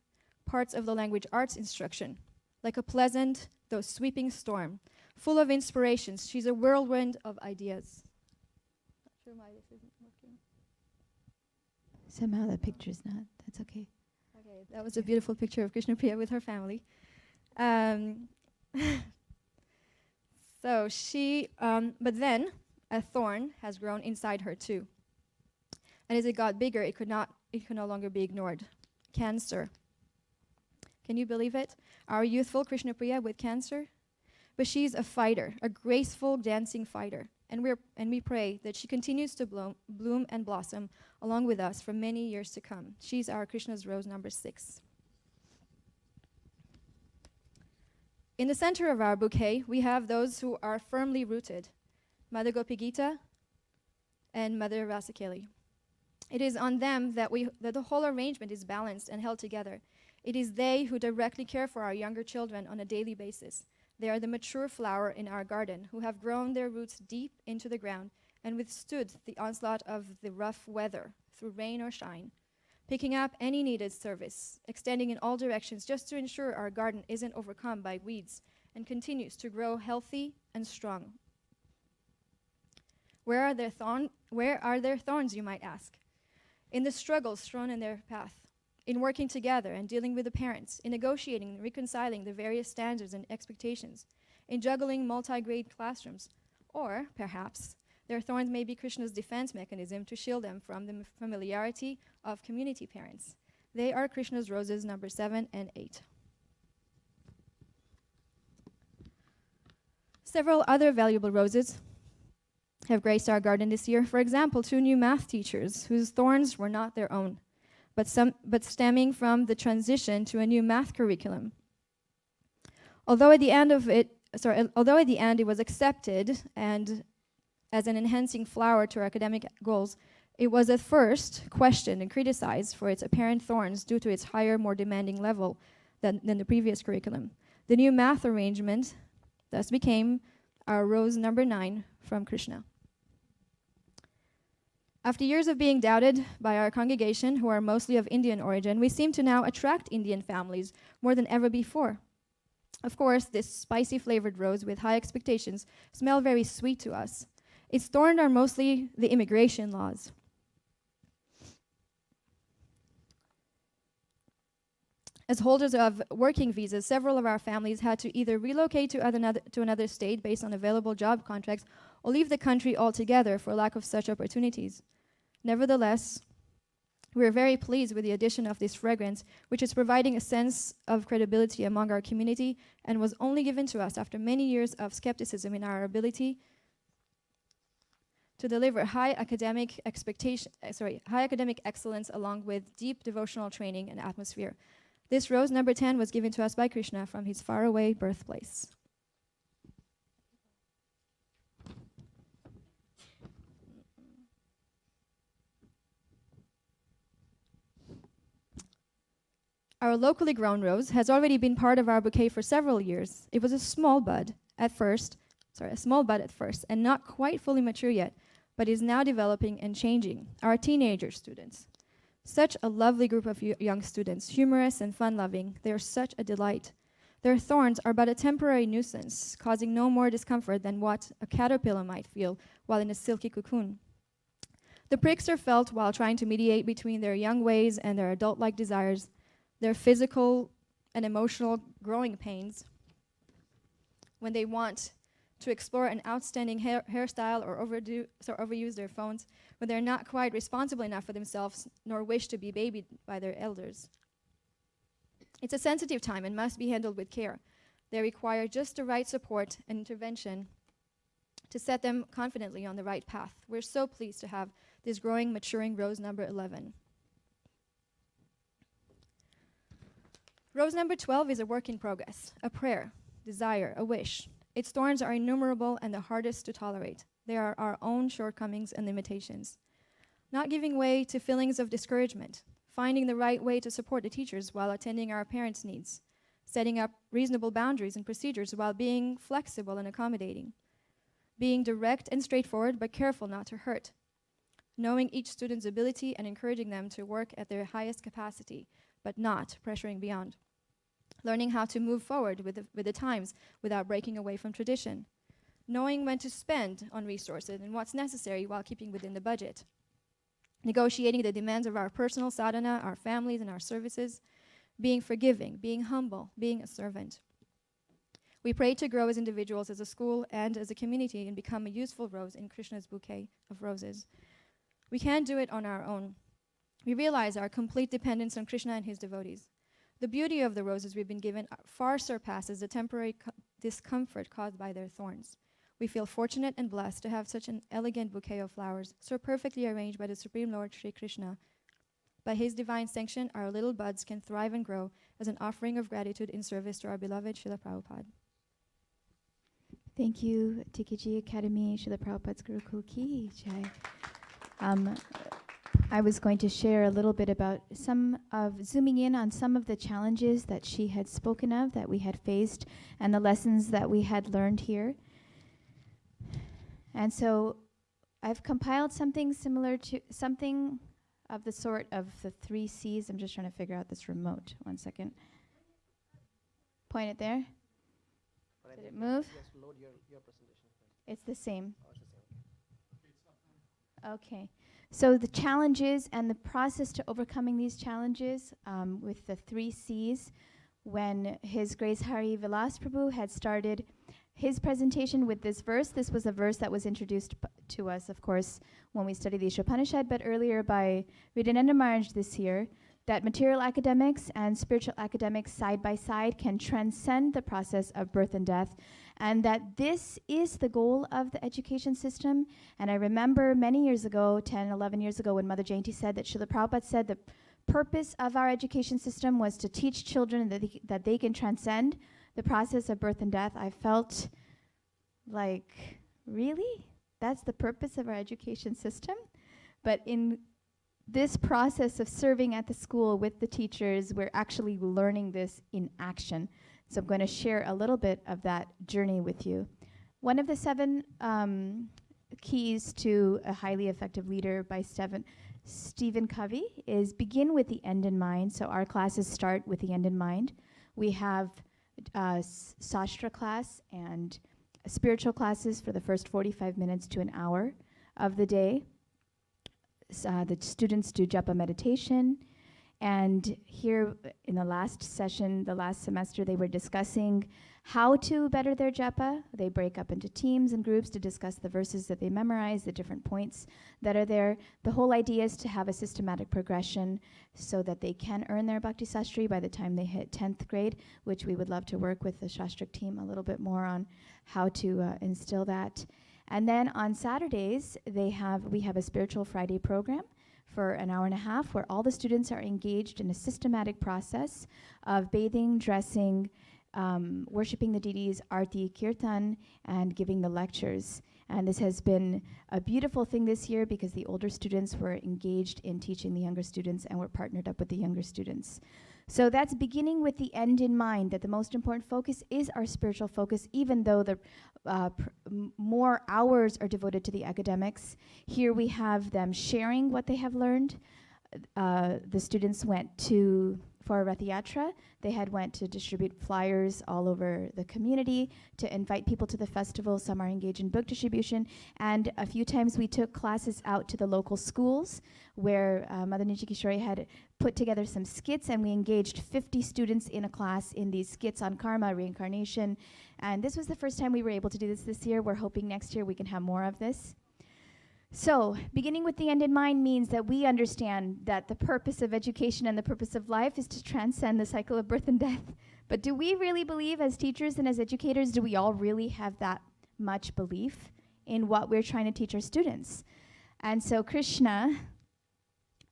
parts of the language arts instruction. Like a pleasant, though sweeping storm, full of inspirations, she's a whirlwind of ideas. Not sure why this isn't working. Somehow the picture's not. That's okay. Okay, that was a beautiful picture of Krishna Priya with her family. So she, but then a thorn has grown inside her too. And as it got bigger, it could no longer be ignored. Cancer. Can you believe it? Our youthful Krishna Priya with cancer? But she's a fighter, a graceful dancing fighter. And we pray that she continues to bloom and blossom along with us for many years to come. She's our Krishna's rose number 6. In the center of our bouquet, we have those who are firmly rooted, Mother Gopi Gita and Mother Rasakeli. It is on them that the whole arrangement is balanced and held together. It is they who directly care for our younger children on a daily basis. They are the mature flower in our garden who have grown their roots deep into the ground and withstood the onslaught of the rough weather through rain or shine, picking up any needed service, extending in all directions just to ensure our garden isn't overcome by weeds and continues to grow healthy and strong. Where are their thorns, you might ask? In the struggles thrown in their path, in working together and dealing with the parents, in negotiating and reconciling the various standards and expectations, in juggling multi-grade classrooms, or perhaps their thorns may be Krishna's defense mechanism to shield them from the familiarity of community parents. They are Krishna's roses number 7 and 8. Several other valuable roses have graced our garden this year. For example, 2 new math teachers whose thorns were not their own, but stemming from the transition to a new math curriculum. Although at the end it was accepted and as an enhancing flower to our academic goals, it was at first questioned and criticized for its apparent thorns due to its higher, more demanding level than the previous curriculum. The new math arrangement thus became our rose number 9 from Krishna. After years of being doubted by our congregation, who are mostly of Indian origin, we seem to now attract Indian families more than ever before. Of course, this spicy flavored rose with high expectations smell very sweet to us. Its thorns are mostly the immigration laws. As holders of working visas, several of our families had to either relocate to another state based on available job contracts or leave the country altogether for lack of such opportunities. Nevertheless, we are very pleased with the addition of this fragrance, which is providing a sense of credibility among our community and was only given to us after many years of skepticism in our ability to deliver high academic excellence along with deep devotional training and atmosphere. This rose number 10 was given to us by Krishna from his faraway birthplace. Our locally grown rose has already been part of our bouquet for several years. It was a small bud at first, and not quite fully mature yet, but is now developing and changing. Our teenager students. Such a lovely group of young students, humorous and fun-loving. They are such a delight. Their thorns are but a temporary nuisance, causing no more discomfort than what a caterpillar might feel while in a silky cocoon. The pricks are felt while trying to mediate between their young ways and their adult-like desires, their physical and emotional growing pains when they want to explore an outstanding hairstyle or overuse their phones, when they're not quite responsible enough for themselves nor wish to be babied by their elders. It's a sensitive time and must be handled with care. They require just the right support and intervention to set them confidently on the right path. We're so pleased to have this growing, maturing rose number 11. Rose number 12 is a work in progress, a prayer, desire, a wish. Its thorns are innumerable and the hardest to tolerate. They are our own shortcomings and limitations. Not giving way to feelings of discouragement, finding the right way to support the teachers while attending our parents' needs, setting up reasonable boundaries and procedures while being flexible and accommodating, being direct and straightforward but careful not to hurt, knowing each student's ability and encouraging them to work at their highest capacity, but not pressuring beyond. Learning how to move forward with the times without breaking away from tradition. Knowing when to spend on resources and what's necessary while keeping within the budget. Negotiating the demands of our personal sadhana, our families, and our services. Being forgiving, being humble, being a servant. We pray to grow as individuals, as a school, and as a community and become a useful rose in Krishna's bouquet of roses. We can't do it on our own. We realize our complete dependence on Krishna and his devotees. The beauty of the roses we've been given far surpasses the temporary discomfort caused by their thorns. We feel fortunate and blessed to have such an elegant bouquet of flowers, so perfectly arranged by the Supreme Lord Sri Krishna. By his divine sanction, our little buds can thrive and grow as an offering of gratitude in service to our beloved Srila Prabhupada. Thank you, TKG Academy, Srila Prabhupada's Gurukul Ki Jai. I was going to share a little bit about zooming in on some of the challenges that she had spoken of, that we had faced, and the lessons that we had learned here. And so I've compiled something similar to, something of the sort of the 3 C's. I'm just trying to figure out this remote. 1 second. Point it there. Did it move? Just load your presentation. It's the same. Oh, it's the same. Okay. So the challenges and the process to overcoming these challenges with the 3 C's, when His Grace Hari Vilas Prabhu had started his presentation with this verse. This was a verse that was introduced to us, of course, when we studied the Upanishad, but earlier by Ridananda Maharaj this year, that material academics and spiritual academics side by side can transcend the process of birth and death, and that this is the goal of the education system. And I remember many years ago, 10, 11 years ago, when Mother Jayanti said that Srila Prabhupada said the purpose of our education system was to teach children that they can transcend the process of birth and death. I felt like, really? that's the purpose of our education system. But in this process of serving at the school with the teachers, we're actually learning this in action. So I'm going to share a little bit of that journey with you. One of the 7 keys to a highly effective leader by Stephen Covey is begin with the end in mind. So our classes start with the end in mind. We have sastra class and spiritual classes for the first 45 minutes to an hour of the day. The students do japa meditation, and here in the last session, the last semester, they were discussing how to better their japa. They break up into teams and groups to discuss the verses that they memorize, the different points that are there. The whole idea is to have a systematic progression so that they can earn their Bhakti Sastri by the time they hit 10th grade, which we would love to work with the Shastrik team a little bit more on how to instill that. And then on Saturdays, we have a Spiritual Friday program for an hour and a half where all the students are engaged in a systematic process of bathing, dressing, worshiping the deities, arti, kirtan, and giving the lectures. And this has been a beautiful thing this year because the older students were engaged in teaching the younger students and were partnered up with the younger students. So that's beginning with the end in mind, that the most important focus is our spiritual focus, even though the more hours are devoted to the academics. Here we have them sharing what they have learned. The students went for Rath Yatra. They went to distribute flyers all over the community to invite people to the festival. Some are engaged in book distribution. And a few times we took classes out to the local schools where Madaniji Kishore had put together some skits, and we engaged 50 students in a class in these skits on karma, reincarnation. And this was the first time we were able to do this year. We're hoping next year we can have more of this. So, beginning with the end in mind means that we understand that the purpose of education and the purpose of life is to transcend the cycle of birth and death. But do we really believe, as teachers and as educators, do we all really have that much belief in what we're trying to teach our students? And so Krishna,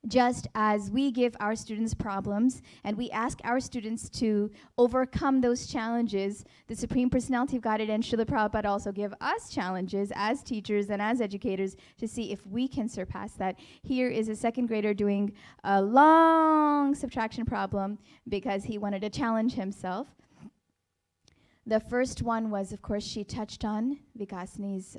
just as we give our students problems and we ask our students to overcome those challenges, the Supreme Personality of Godhead and Srila Prabhupada also give us challenges as teachers and as educators to see if we can surpass that. Here is a second grader doing a long subtraction problem because he wanted to challenge himself. The first one was, of course, she touched on Vikasini's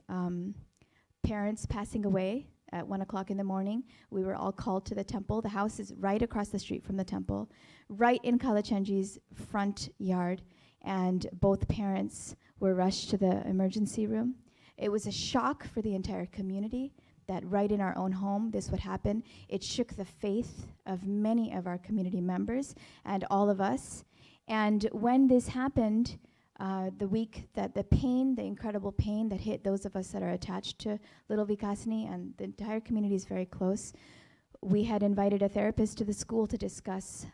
parents passing away. At 1 o'clock in the morning, we were all called to the temple. The house is right across the street from the temple, right in Kalachandji's front yard, and both parents were rushed to the emergency room. It was a shock for the entire community that right in our own home this would happen. It shook the faith of many of our community members and all of us. And when this happened, the week that the incredible pain that hit those of us that are attached to little Vikasini, and the entire community is very close, we had invited a therapist to the school to discuss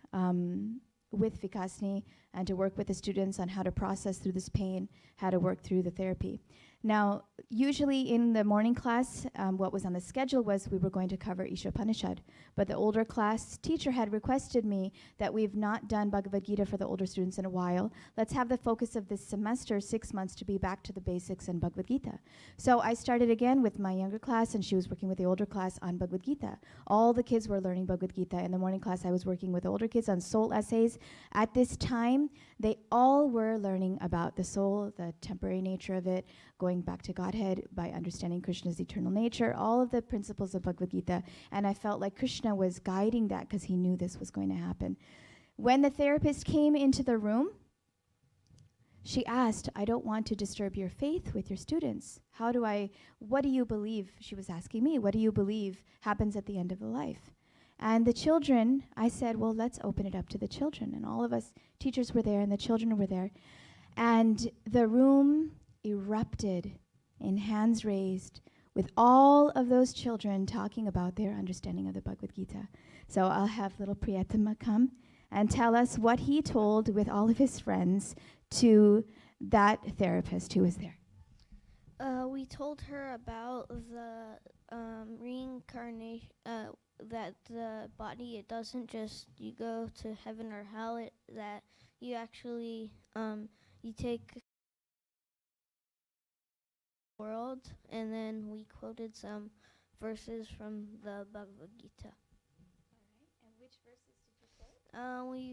with Vikasini and to work with the students on how to process through this pain, how to work through the therapy. Now, usually in the morning class, what was on the schedule was we were going to cover Ishopanishad, but the older class teacher had requested me that we've not done Bhagavad Gita for the older students in a while. Let's have the focus of this semester, 6 months, to be back to the basics in Bhagavad Gita. So I started again with my younger class, and she was working with the older class on Bhagavad Gita. All the kids were learning Bhagavad Gita. In the morning class, I was working with older kids on soul essays. At this time, they all were learning about the soul, the temporary nature of it, going back to Godhead by understanding Krishna's eternal nature, all of the principles of Bhagavad Gita. And I felt like Krishna was guiding that because he knew this was going to happen. When the therapist came into the room, she asked, I don't want to disturb your faith with your students. What do you believe? She was asking me, what do you believe happens at the end of the life? And the children, I said, well, let's open it up to the children. And all of us teachers were there and the children were there. And the room erupted in hands raised with all of those children talking about their understanding of the Bhagavad Gita. So I'll have little Priyatama come and tell us what he told with all of his friends to that therapist who was there. We told her about the reincarnation, that the body, it doesn't just you go to heaven or hell, that you actually you take world. And then we quoted some verses from the Bhagavad Gita. And which verses did you say? We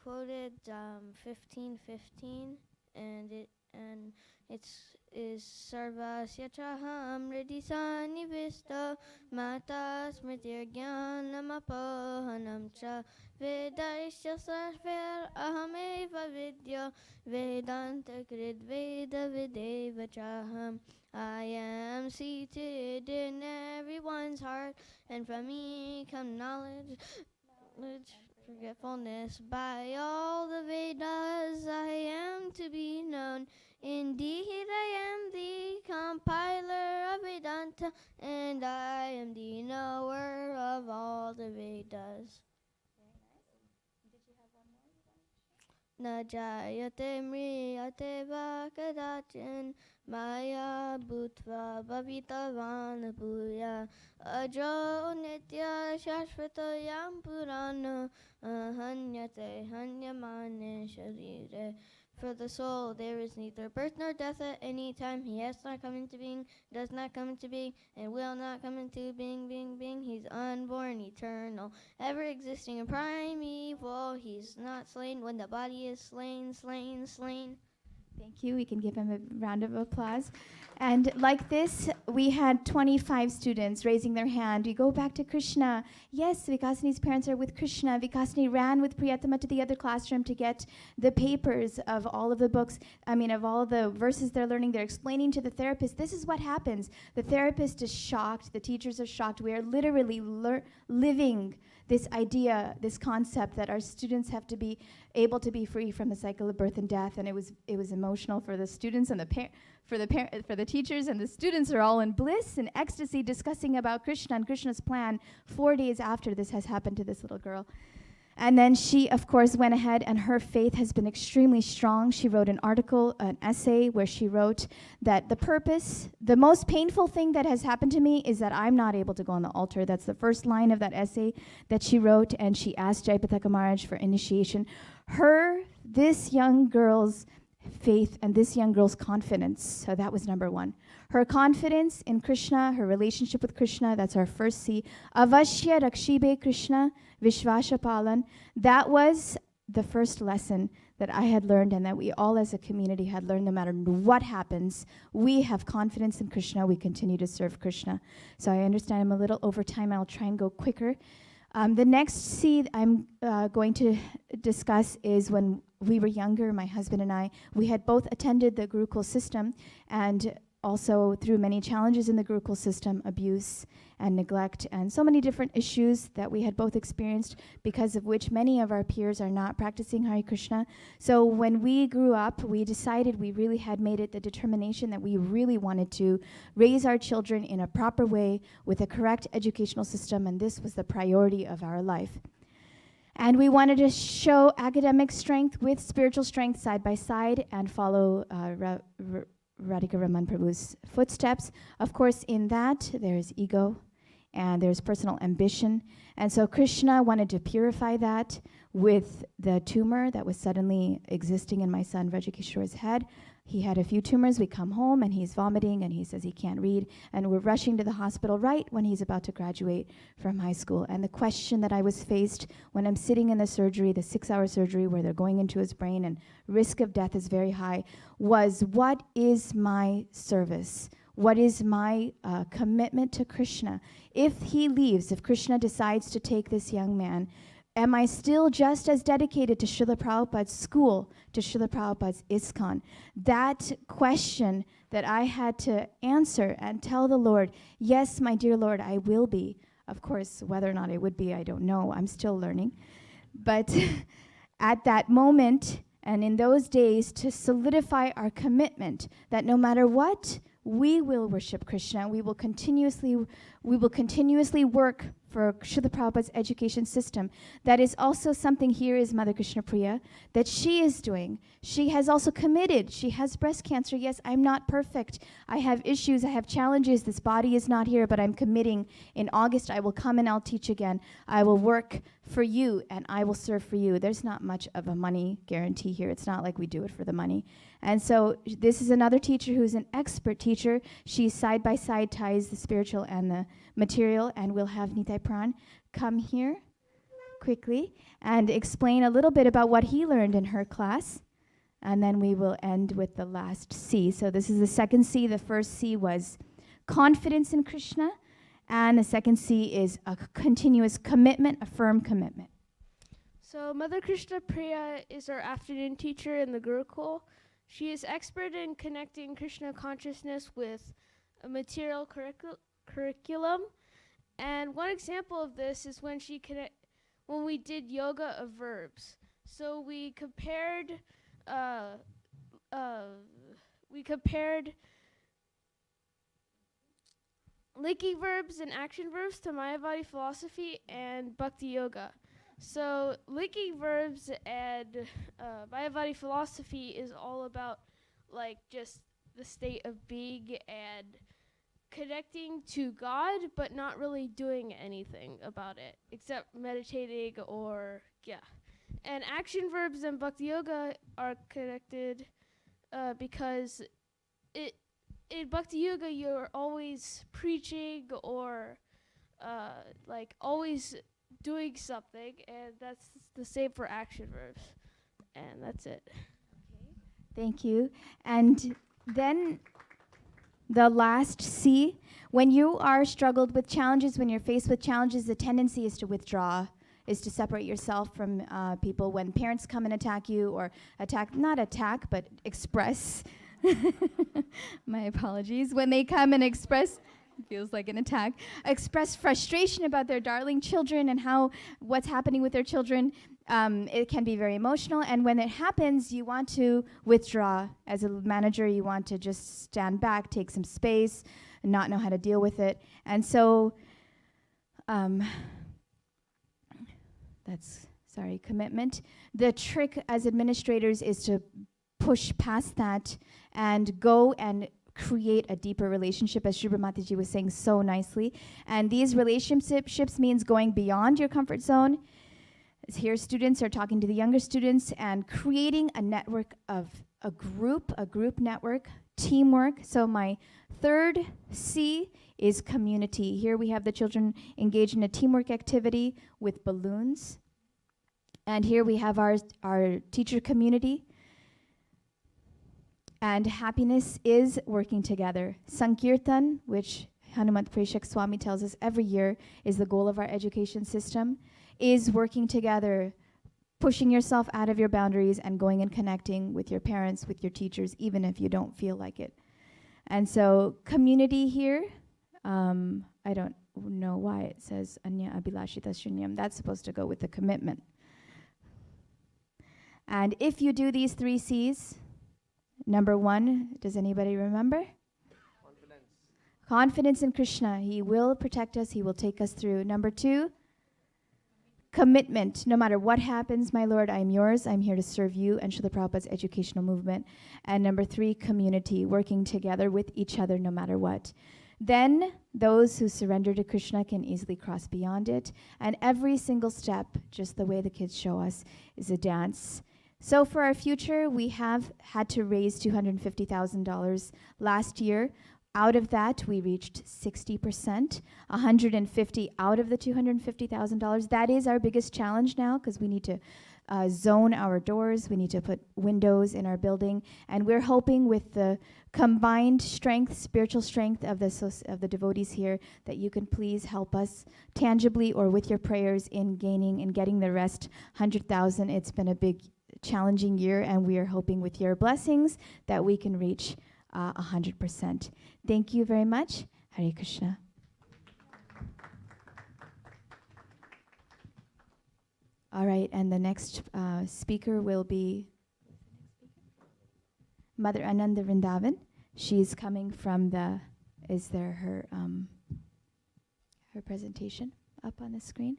quoted 15:15, and it's is sarvasya chaham hridisa nivista mata smritir jnanamapohanam cha vedaisya sarver ahameva vidya vedanta krid veda videva chaham. I am seated in everyone's heart, and from me come knowledge, forgetfulness. By all the Vedas I am to be known. Indeed, I am the compiler of Vedanta, and I am the knower of all the Vedas. Na jayate mriyate va kadachin maya bhutva bhavitavan bhuya ajo nitya shashvata yam purana ahanyate hanyamane sharire. For the soul there is neither birth nor death at any time. He has not come into being, does not come into being, and will not come into being. He's unborn, eternal, ever existing and primeval. He's not slain when the body is slain. Thank you. We can give him a round of applause. And like this, we had 25 students raising their hand. We go back to Krishna. Yes, Vikasini's parents are with Krishna. Vikasini ran with Priyatama to the other classroom to get the papers of all of the books, of all the verses they're learning. They're explaining to the therapist, this is what happens. The therapist is shocked. The teachers are shocked. We are literally living this idea, this concept that our students have to be able to be free from the cycle of birth and death. And it was emotional for the students and for the teachers, and the students are all in bliss and ecstasy discussing about Krishna and Krishna's plan 4 days after this has happened to this little girl. And then she, of course, went ahead, and her faith has been extremely strong. She wrote an article, an essay, where she wrote that the most painful thing that has happened to me is that I'm not able to go on the altar. That's the first line of that essay that she wrote, and she asked Jayapataka Maharaj for initiation. This young girl's faith and this young girl's confidence, so that was number one. Her confidence in Krishna, her relationship with Krishna, that's our first C. Avashya Rakshibe Krishna Vishvasha Palan. That was the first lesson that I had learned, and that we all as a community had learned. No matter what happens, we have confidence in Krishna. We continue to serve Krishna. So I understand I'm a little over time. I'll try and go quicker. The next C I'm going to discuss is when we were younger, my husband and I, we had both attended the Gurukul system, and also through many challenges in the Gurukul system, abuse and neglect, and so many different issues that we had both experienced, because of which many of our peers are not practicing Hare Krishna. So when we grew up, we decided, we really had made it the determination that we really wanted to raise our children in a proper way with a correct educational system, and this was the priority of our life. And we wanted to show academic strength with spiritual strength side by side and follow Radhika Raman Prabhu's footsteps. Of course, in that, there's ego and there's personal ambition. And so Krishna wanted to purify that with the tumor that was suddenly existing in my son Rajikishor's head. He had a few tumors. We come home and he's vomiting and he says he can't read. And we're rushing to the hospital right when he's about to graduate from high school. And the question that I was faced when I'm sitting in the surgery, the 6-hour surgery where they're going into his brain and risk of death is very high, was what is my service? What is my commitment to Krishna? If he leaves, if Krishna decides to take this young man, am I still just as dedicated to Srila Prabhupada's school, to Srila Prabhupada's ISKCON? That question that I had to answer and tell the Lord, yes, my dear Lord, I will be. Of course, whether or not I would be, I don't know. I'm still learning. But at that moment and in those days, to solidify our commitment that no matter what, we will worship Krishna. We will continuously We will continuously work for Srila Prabhupada's education system. That is also something here is Mother Krishna Priya that she is doing. She has also committed. She has breast cancer. Yes, I'm not perfect. I have issues. I have challenges. This body is not here, but I'm committing. In August, I will come and I'll teach again. I will work for you and I will serve for you. There's not much of a money guarantee here. It's not like we do it for the money. And so this is another teacher who's an expert teacher. She side by side ties the spiritual and the material, and we'll have Nitai Pran come here quickly and explain a little bit about what he learned in her class. And then we will end with the last C. So this is the second C. The first C was confidence in Krishna. And the second C is a continuous commitment, a firm commitment. So Mother Krishna Priya is our afternoon teacher in the Gurukul. She is expert in connecting Krishna consciousness with a material curriculum. And one example of this is when we did yoga of verbs. So we compared linking verbs and action verbs to Mayavadi philosophy and Bhakti Yoga. So linking verbs and Mayavadi philosophy is all about like just the state of being and connecting to God, but not really doing anything about it except meditating or And action verbs and Bhakti Yoga are connected because in Bhakti Yoga you're always preaching or like always doing something, and that's the same for action verbs. And that's it. Thank you. And then the last C, when you are struggled with challenges, when you're faced with challenges, the tendency is to withdraw, is to separate yourself from people. When parents come and attack you, or not attack, but express, my apologies, when they come and express, feels like an attack, express frustration about their darling children and what's happening with their children, it can be very emotional. And when it happens, you want to withdraw. As a manager, you want to just stand back, take some space, and not know how to deal with it. And so commitment. The trick as administrators is to push past that and go and create a deeper relationship, as Shubha Mataji was saying so nicely. And these relationships means going beyond your comfort zone. Here students are talking to the younger students and creating a network of a group network, teamwork. So my third C is community. Here we have the children engaged in a teamwork activity with balloons. And here we have our teacher community. And happiness is working together. Sankirtan, which Hanumat Preshak Swami tells us every year is the goal of our education system, is working together, pushing yourself out of your boundaries and going and connecting with your parents, with your teachers, even if you don't feel like it. And so community here, I don't know why it says Anya Abhilashita Shunyam. That's supposed to go with the commitment. And if you do these 3 C's, number 1, does anybody remember? Confidence in Krishna. He will protect us. He will take us through. Number 2, commitment. No matter what happens, my Lord, I am yours. I'm here to serve you and Srila Prabhupada's educational movement. And number 3, community, working together with each other no matter what. Then those who surrender to Krishna can easily cross beyond it. And every single step, just the way the kids show us, is a dance. So for our future, we have had to raise $250,000 last year. Out of that, we reached 60%, 150 out of the $250,000. That is our biggest challenge now, because we need to zone our doors. We need to put windows in our building. And we're hoping with the combined strength, spiritual strength of the devotees here, that you can please help us tangibly or with your prayers in gaining and getting the rest 100,000. It's been a big challenging year, and we are hoping with your blessings that we can reach 100%. Thank you very much. Hare Krishna. All right, and the next speaker will be Mother Ananda Vrindavan. She's coming from her presentation up on the screen.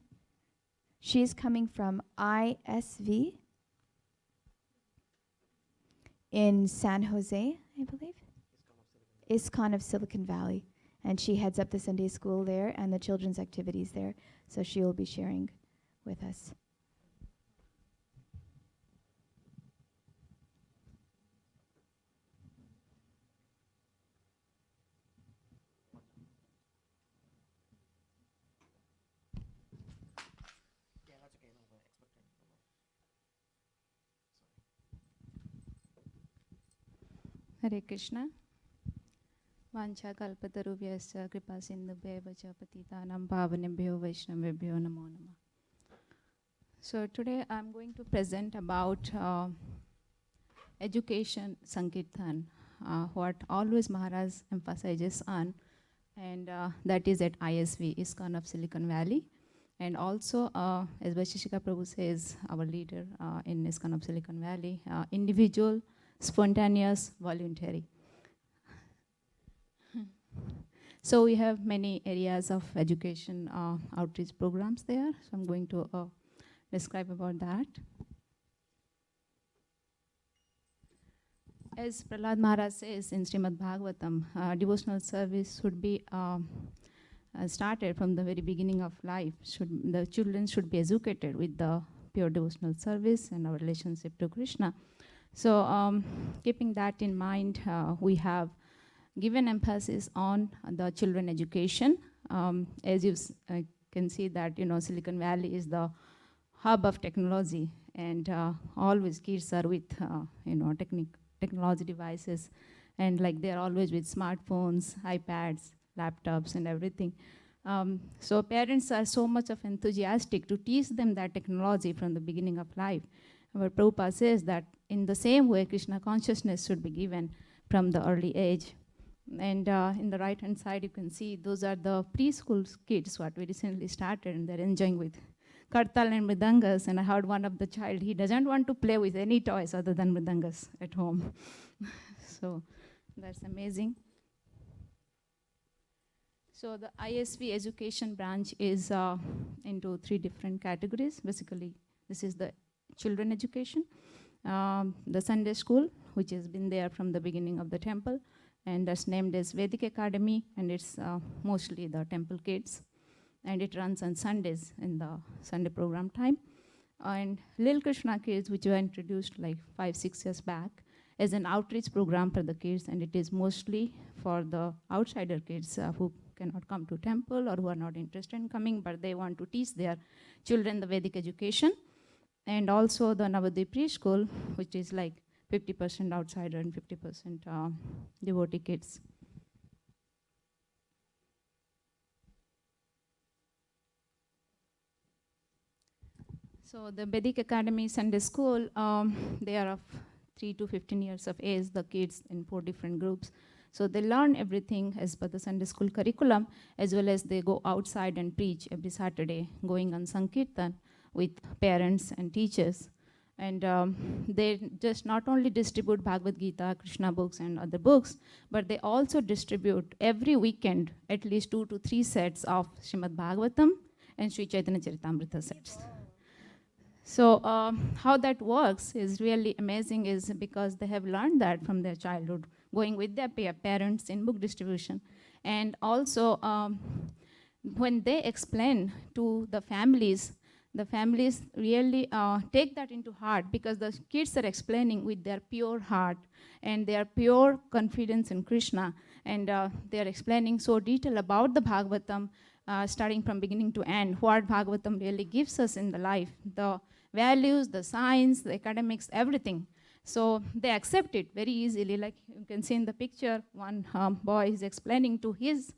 She's coming from ISV in San Jose, I believe. ISKCON of Silicon Valley. And she heads up the Sunday school there and the children's activities there. So she will be sharing with us. Yeah, that's okay. No, expect it. Hare Krishna. Vancha kalpatarubhyascha kripa sindhubhyo cha patitanam pavanebhyo vaishnavebhyo namo namah. So today I'm going to present about education Sankirtan, what always Maharaj emphasizes on, and that is at ISV, ISKCON of Silicon Valley. And also, as Vaisheshika Prabhu says, our leader in ISKCON of Silicon Valley, individual, spontaneous, voluntary. So we have many areas of education outreach programs there. So I'm going to describe about that. As Prahlad Maharaj says in Srimad Bhagavatam, devotional service should be started from the very beginning of life. The children should be educated with the pure devotional service and our relationship to Krishna. So keeping that in mind, we have given emphasis on the children education. As you can see that, Silicon Valley is the hub of technology, and always kids are with, technology devices, and like they're always with smartphones, iPads, laptops, and everything. So parents are so much of enthusiastic to teach them that technology from the beginning of life. Our Prabhupada says that in the same way, Krishna consciousness should be given from the early age. And in the right-hand side, you can see those are the preschool kids what we recently started, and they're enjoying with kartal and mridangas. And I heard one of the child, he doesn't want to play with any toys other than mridangas at home. So that's amazing. So the ISV education branch is into 3 different categories. Basically, this is the children education, the Sunday school, which has been there from the beginning of the temple, and that's named as Vedic Academy, and it's mostly the temple kids. And it runs on Sundays in the Sunday program time. And Lil Krishna Kids, which were introduced like 5-6 years back, as an outreach program for the kids, and it is mostly for the outsider kids who cannot come to temple or who are not interested in coming, but they want to teach their children the Vedic education. And also the Navadvip preschool, which is like 50% outsider and 50% devotee kids. So the Vedic Academy Sunday School, they are of 3 to 15 years of age, the kids in 4 different groups. So they learn everything as per the Sunday school curriculum, as well as they go outside and preach every Saturday, going on Sankirtan with parents and teachers. And they just not only distribute Bhagavad Gita, Krishna books, and other books, but they also distribute every weekend at least 2 to 3 sets of Srimad Bhagavatam and Sri Chaitanya Charitamrita sets. So how that works is really amazing, is because they have learned that from their childhood, going with their parents in book distribution. And also, when they explain to the families really take that into heart, because the kids are explaining with their pure heart and their pure confidence in Krishna. And they are explaining so detail about the Bhagavatam, starting from beginning to end, what Bhagavatam really gives us in the life, the values, the science, the academics, everything. So they accept it very easily. Like you can see in the picture, one boy is explaining to his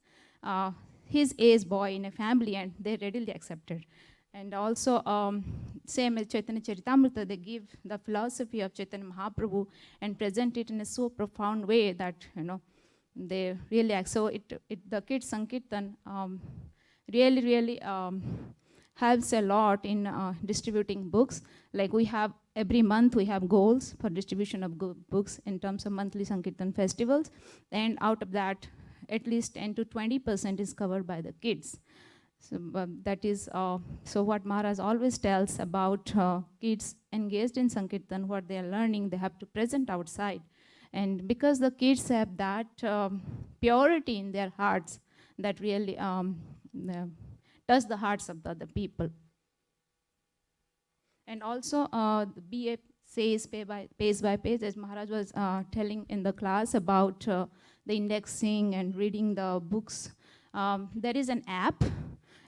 age boy in a family, and they readily accept it. And also, same as Chaitanya Charitamrita, they give the philosophy of Chaitanya Mahaprabhu and present it in a so profound way that, they really, so the kids Sankirtan really helps a lot in distributing books. Like we have, every month we have goals for distribution of books in terms of monthly Sankirtan festivals. And out of that, at least 10 to 20% is covered by the kids. So that is so what Maharaj always tells about kids engaged in Sankirtan, what they are learning, they have to present outside. And because the kids have that purity in their hearts, that really touch the hearts of the other people. And also, the BA says page by page, as Maharaj was telling in the class about the indexing and reading the books. There is an app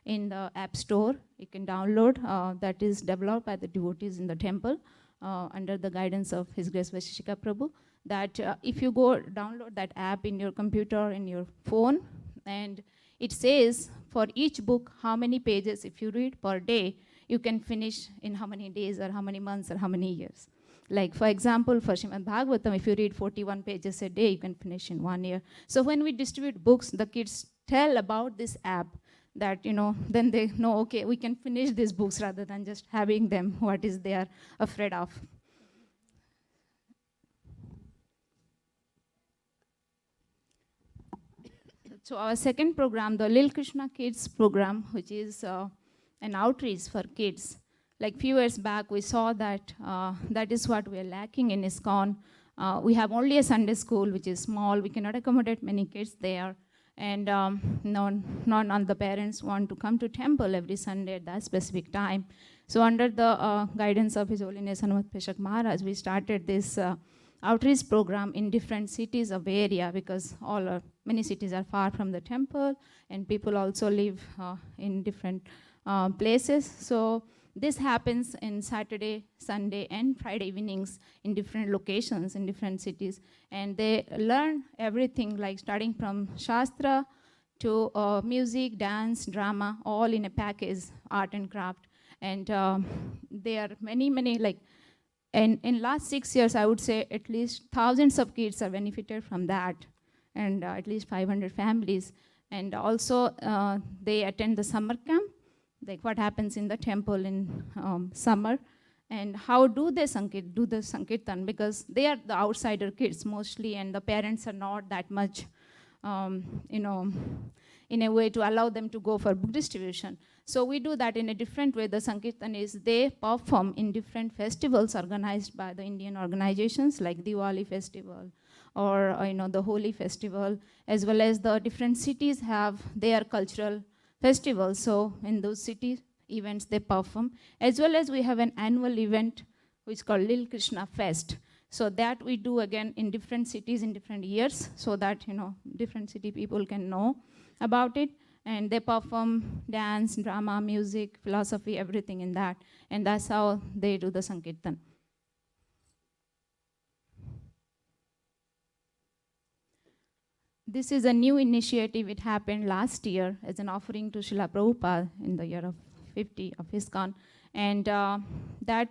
in the App Store you can download that is developed by the devotees in the temple under the guidance of His Grace Vaisheshika Prabhu. That if you go download that app in your computer, in your phone, and it says for each book how many pages if you read per day, you can finish in how many days or how many months or how many years. Like for example, for Srimad Bhagavatam, if you read 41 pages a day, you can finish in 1 year. So when we distribute books, the kids tell about this app that, then they know, okay, we can finish these books rather than just having them, what is they are afraid of. So our second program, the Lil Krishna Kids program, which is an outreach for kids. Like few years back, we saw that that is what we are lacking in ISKCON. We have only a Sunday school, which is small. We cannot accommodate many kids there. And none of the parents want to come to temple every Sunday at that specific time. So under the guidance of His Holiness Hanumat Peshak Maharaj, we started this outreach program in different cities of area, because many cities are far from the temple, and people also live in different places. So this happens in Saturday, Sunday, and Friday evenings in different locations, in different cities. And they learn everything, like starting from Shastra to music, dance, drama, all in a package, art and craft. And there are many, like, and in last 6 years, I would say at least thousands of kids are benefited from that, and at least 500 families. And also, they attend the summer camp, like what happens in the temple in summer, and how do they do the Sankirtan, because they are the outsider kids mostly, and the parents are not that much, in a way to allow them to go for book distribution. So we do that in a different way. The Sankirtan is they perform in different festivals organized by the Indian organizations, like Diwali festival or the Holi festival, as well as the different cities have their cultural festivals. So in those cities events they perform, as well as we have an annual event which is called Lil Krishna Fest. So that we do again in different cities in different years, so that different city people can know about it. And they perform dance, drama, music, philosophy, everything in that. And that's how they do the Sankirtan. This is a new initiative. It happened last year as an offering to Srila Prabhupada in the year of 50 of ISKCON. And that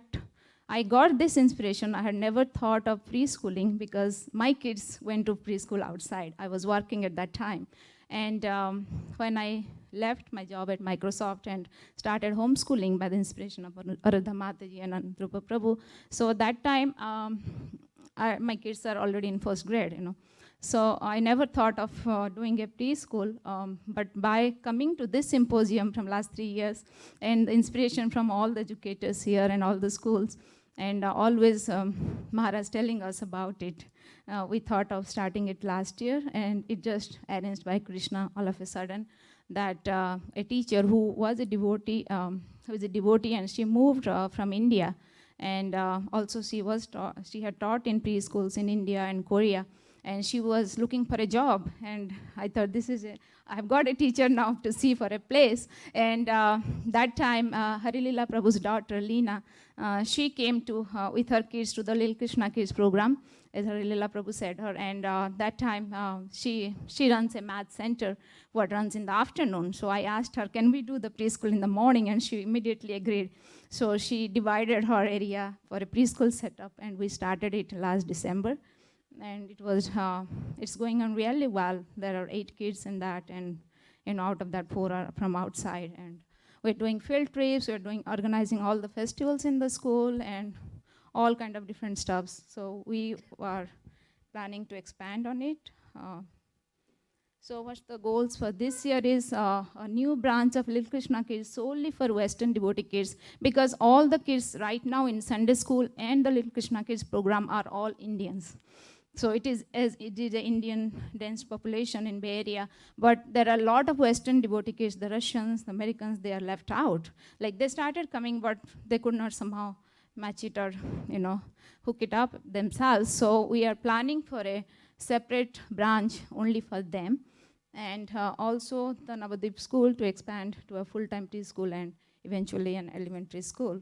I got this inspiration. I had never thought of preschooling because my kids went to preschool outside. I was working at that time. And when I left my job at Microsoft and started homeschooling by the inspiration of Aradha Mataji and Andrupa Prabhu, so that time my kids are already in first grade, So I never thought of doing a preschool, but by coming to this symposium from last 3 years and the inspiration from all the educators here and all the schools, and always Maharaj telling us about it, we thought of starting it last year, and it just arranged by Krishna all of a sudden that a teacher who was a devotee, and she moved from India, and also she had taught in preschools in India and Korea, and she was looking for a job. And I thought, I've got a teacher now to see for a place. And that time, Harilila Prabhu's daughter, Leena, she came with her kids to the Lil Krishna Kids program, as Harilila Prabhu said her. And that time, she runs a math center, what runs in the afternoon. So I asked her, can we do the preschool in the morning? And she immediately agreed. So she divided her area for a preschool setup, and we started it last December. And it was, it's going on really well. There are 8 kids in that, and out of that 4 are from outside. And we're doing field trips, we're organizing all the festivals in the school, and all kind of different stuffs. So we are planning to expand on it. So what the goals for this year is a new branch of Little Krishna Kids solely for Western devotee kids, because all the kids right now in Sunday school and the Little Krishna Kids program are all Indians. So it is as it is an Indian dense population in Bay Area, but there are a lot of Western devotee kids, the Russians, the Americans, they are left out. Like they started coming, but they could not somehow match it or hook it up themselves. So we are planning for a separate branch only for them, and also the Navadip school to expand to a full-time preschool and eventually an elementary school.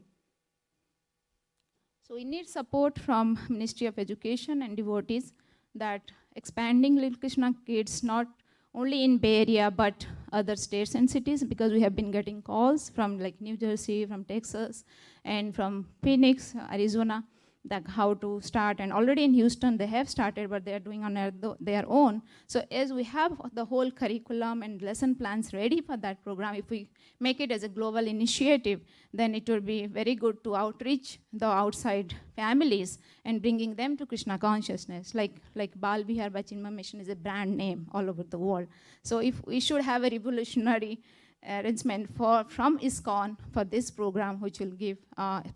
So we need support from Ministry of Education and devotees that expanding Little Krishna Kids not only in Bay Area but other states and cities, because we have been getting calls from like New Jersey, from Texas, and from Phoenix, Arizona, that how to start. And already in Houston they have started, but they are doing on their own. So as we have the whole curriculum and lesson plans ready for that program, if we make it as a global initiative, then it will be very good to outreach the outside families and bringing them to Krishna consciousness. Like Bal Vihar by Chinmay Mission is a brand name all over the world. So if we should have a revolutionary arrangement from ISKCON for this program, which will give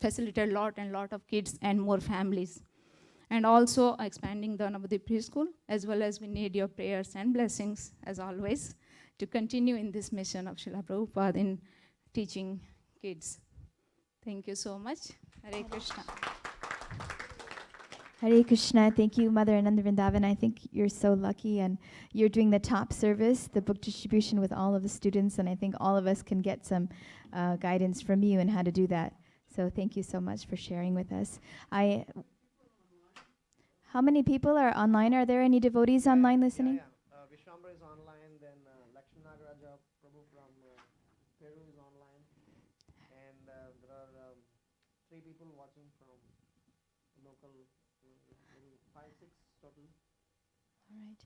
facilitate a lot of kids and more families. And also expanding the Navadip preschool, as well as we need your prayers and blessings, as always, to continue in this mission of Srila Prabhupada in teaching kids. Thank you so much. Hare Krishna. Hare Krishna. Thank you, Mother Ananda Vrindavan. I think you're so lucky, and you're doing the top service, the book distribution with all of the students, and I think all of us can get some guidance from you on how to do that. So thank you so much for sharing with us. How many people are online? Are there any devotees online listening? Vishwambara is online, then Lakshmi Nagaraja Prabhu from Peru is online, and there are 3 people watching from local, maybe 5, 6 total. All right.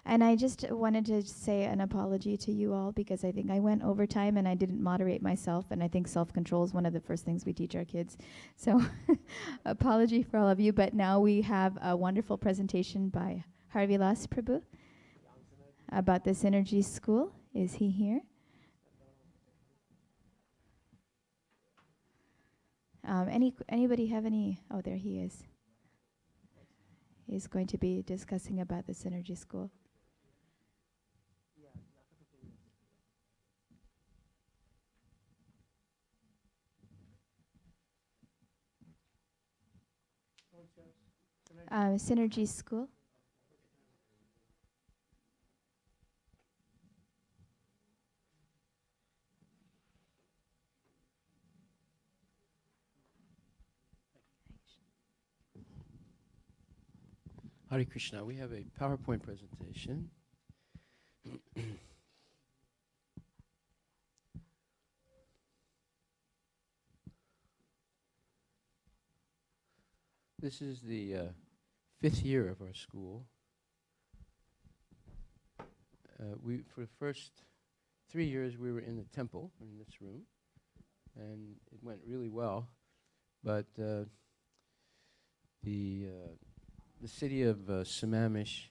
And I just wanted to say an apology to you all, because I think I went over time and I didn't moderate myself, and I think self-control is one of the first things we teach our kids. So apology for all of you, but now we have a wonderful presentation by Harvilas Prabhu about the Synergy School. Is he here? Anybody have any? Oh, there he is. He's going to be discussing about the Synergy School. Synergy School. Hare Krishna. We have a PowerPoint presentation. This is the 5th year of our school. For the first 3 years, we were in the temple, in this room, and it went really well. But the city of Sammamish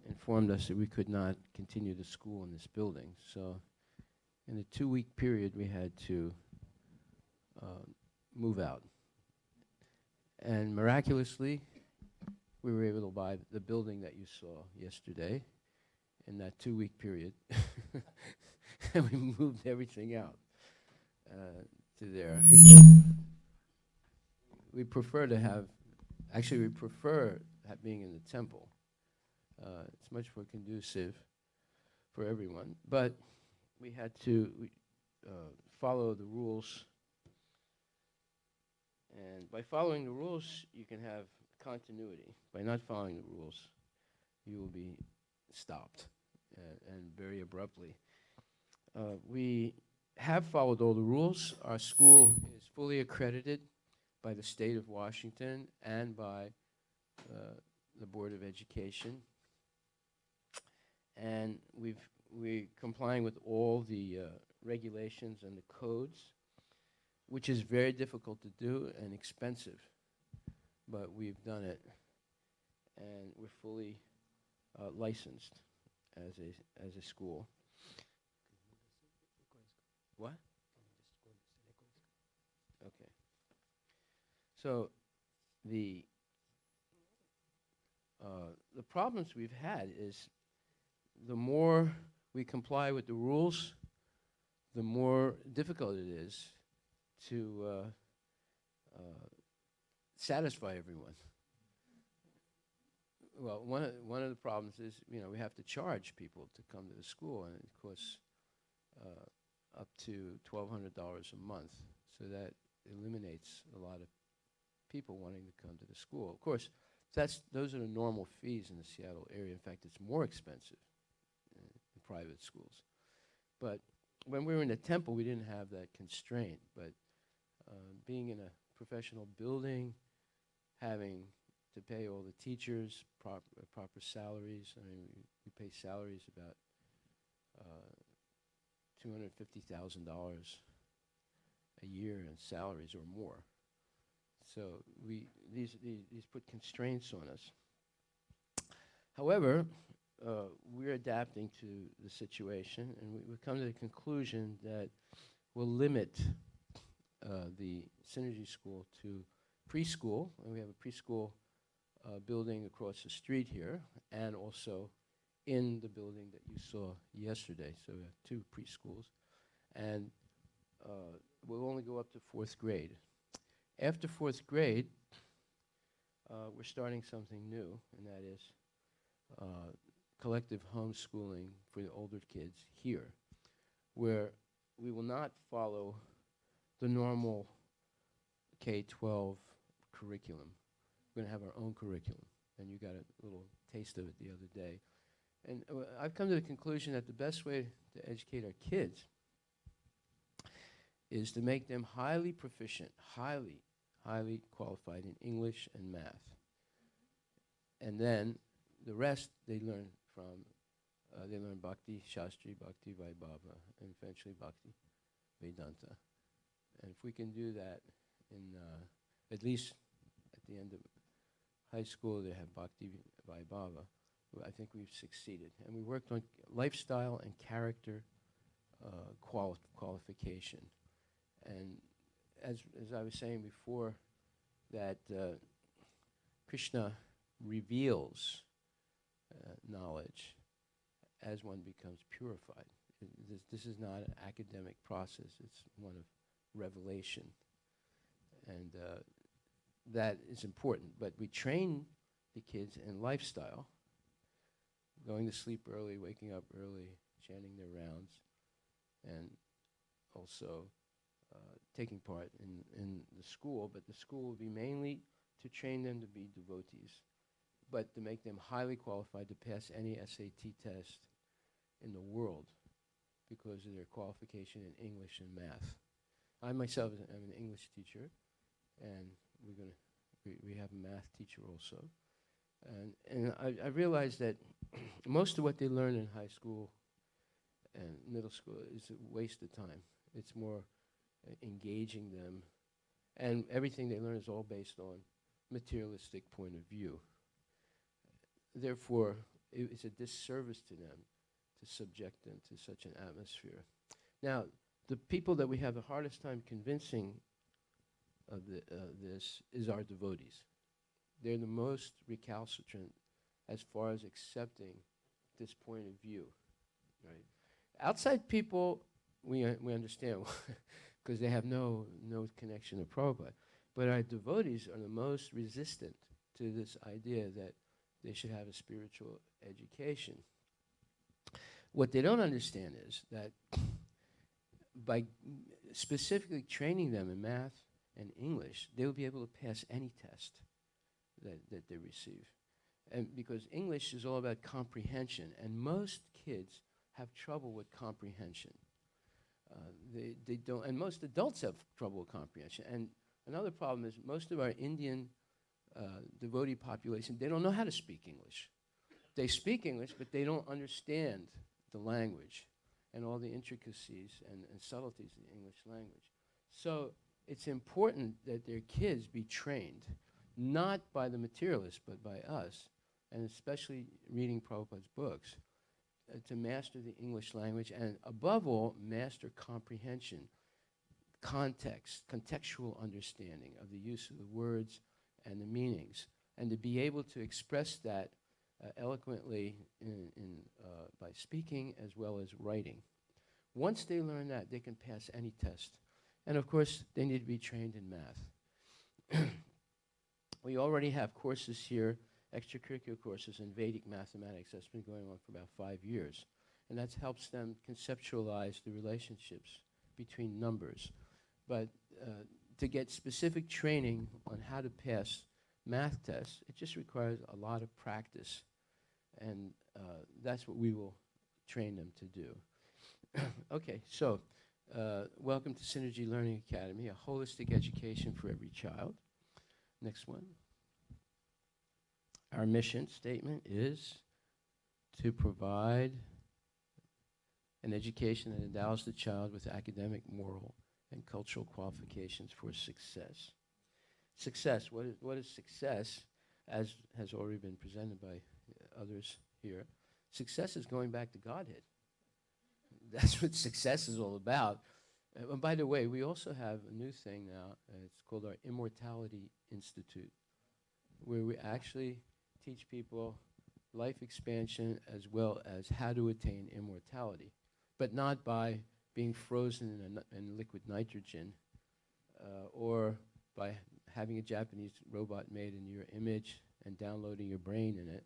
informed us that we could not continue the school in this building. So in a 2-week period, we had to move out. And miraculously, we were able to buy the building that you saw yesterday in that 2-week period. And we moved everything out to there. We prefer to have, actually we prefer being in the temple. It's much more conducive for everyone. But we had to follow the rules. And by following the rules, you can have continuity. By not following the rules, you will be stopped, and very abruptly. We have followed all the rules. Our school is fully accredited by the state of Washington and by the Board of Education. And we're complying with all the regulations and the codes, which is very difficult to do and expensive, but we've done it, and we're fully licensed as a school. What? Okay. So the problems we've had is the more we comply with the rules, the more difficult it is to satisfy everyone. Well, one of the problems is, you know, we have to charge people to come to the school, and it costs up to $1,200 a month. So that eliminates a lot of people wanting to come to the school. Of course, those are the normal fees in the Seattle area. In fact, it's more expensive in private schools. But when we were in the temple, we didn't have that constraint. But being in a professional building, having to pay all the teachers proper salaries. I mean, we pay salaries about $250,000 a year in salaries or more. So these put constraints on us. However, we're adapting to the situation, and we've come to the conclusion that we'll limit the Synergy School to preschool, and we have a preschool building across the street here, and also in the building that you saw yesterday. So we have 2 preschools, and we'll only go up to 4th grade. After 4th grade, we're starting something new, and that is collective homeschooling for the older kids here, where we will not follow the normal K-12 curriculum. We're going to have our own curriculum, and you got a little taste of it the other day. And I've come to the conclusion that the best way to educate our kids is to make them highly proficient, highly qualified in English and math. And then the rest they learn from, they learn Bhakti Shastri, Bhakti Vaibhava, and eventually Bhakti Vedanta. And if we can do that in, at least at the end of high school, they have Bhakti Vaibhava, I think we've succeeded. And we worked on lifestyle and character qualification. And as I was saying before, that Krishna reveals knowledge as one becomes purified. This is not an academic process. It's one of revelation. And that is important. But we train the kids in lifestyle, going to sleep early, waking up early, chanting their rounds, and also taking part in the school. But the school will be mainly to train them to be devotees, but to make them highly qualified to pass any SAT test in the world because of their qualification in English and math. I myself am an English teacher, and we have a math teacher also. And I realized that most of what they learn in high school and middle school is a waste of time. It's more engaging them, and everything they learn is all based on materialistic point of view. Therefore, it's a disservice to them to subject them to such an atmosphere. Now, the people that we have the hardest time convincing of this is our devotees. They're the most recalcitrant as far as accepting this point of view, right? Outside people, we understand because they have no connection to Prabhupada. But our devotees are the most resistant to this idea that they should have a spiritual education. What they don't understand is that by specifically training them in math and English, they will be able to pass any test that they receive. And because English is all about comprehension, and most kids have trouble with comprehension. They don't, and most adults have trouble with comprehension. And another problem is most of our Indian devotee population, they don't know how to speak English. They speak English, but they don't understand the language and all the intricacies and subtleties of the English language. So it's important that their kids be trained, not by the materialists, but by us, and especially reading Prabhupada's books, to master the English language, and above all, master comprehension, context, contextual understanding of the use of the words and the meanings, and to be able to express that eloquently by speaking as well as writing. Once they learn that, they can pass any test. And of course, they need to be trained in math. We already have courses here, extracurricular courses in Vedic mathematics. That's been going on for about 5 years. And that helps them conceptualize the relationships between numbers. But to get specific training on how to pass math tests, it just requires a lot of practice. And that's what we will train them to do. Okay, so welcome to Synergy Learning Academy, a holistic education for every child. Next one. Our mission statement is to provide an education that endows the child with academic, moral, and cultural qualifications for success. Success, what is success, as has already been presented by others here? Success is going back to Godhead. That's what success is all about. And by the way, we also have a new thing now. It's called our Immortality Institute, where we actually teach people life expansion as well as how to attain immortality, but not by being frozen in liquid nitrogen or by having a Japanese robot made in your image and downloading your brain in it.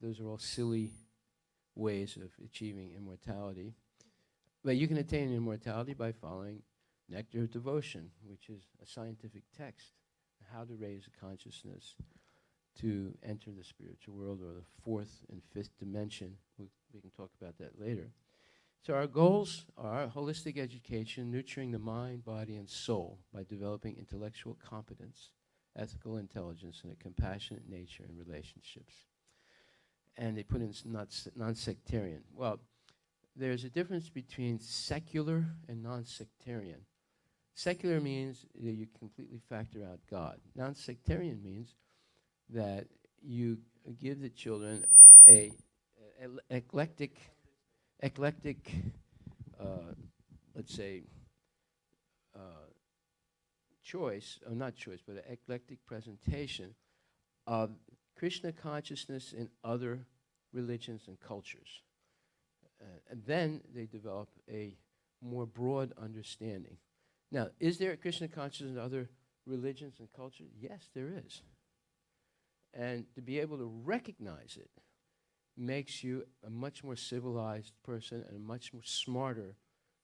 Those are all silly ways of achieving immortality. But you can attain immortality by following Nectar of Devotion, which is a scientific text, how to raise a consciousness to enter the spiritual world or the fourth and fifth dimension. We can talk about that later. So our goals are holistic education, nurturing the mind, body, and soul by developing intellectual competence, ethical intelligence, and a compassionate nature in relationships. And they put in non-sectarian. Well, there's a difference between secular and non-sectarian. Secular means that you completely factor out God. Non-sectarian means that you give the children a eclectic, let's say, choice, or not choice, but an eclectic presentation of Krishna consciousness in other religions and cultures. And then they develop a more broad understanding. Now, is there a Krishna consciousness in other religions and cultures? Yes, there is. And to be able to recognize it makes you a much more civilized person and a much more smarter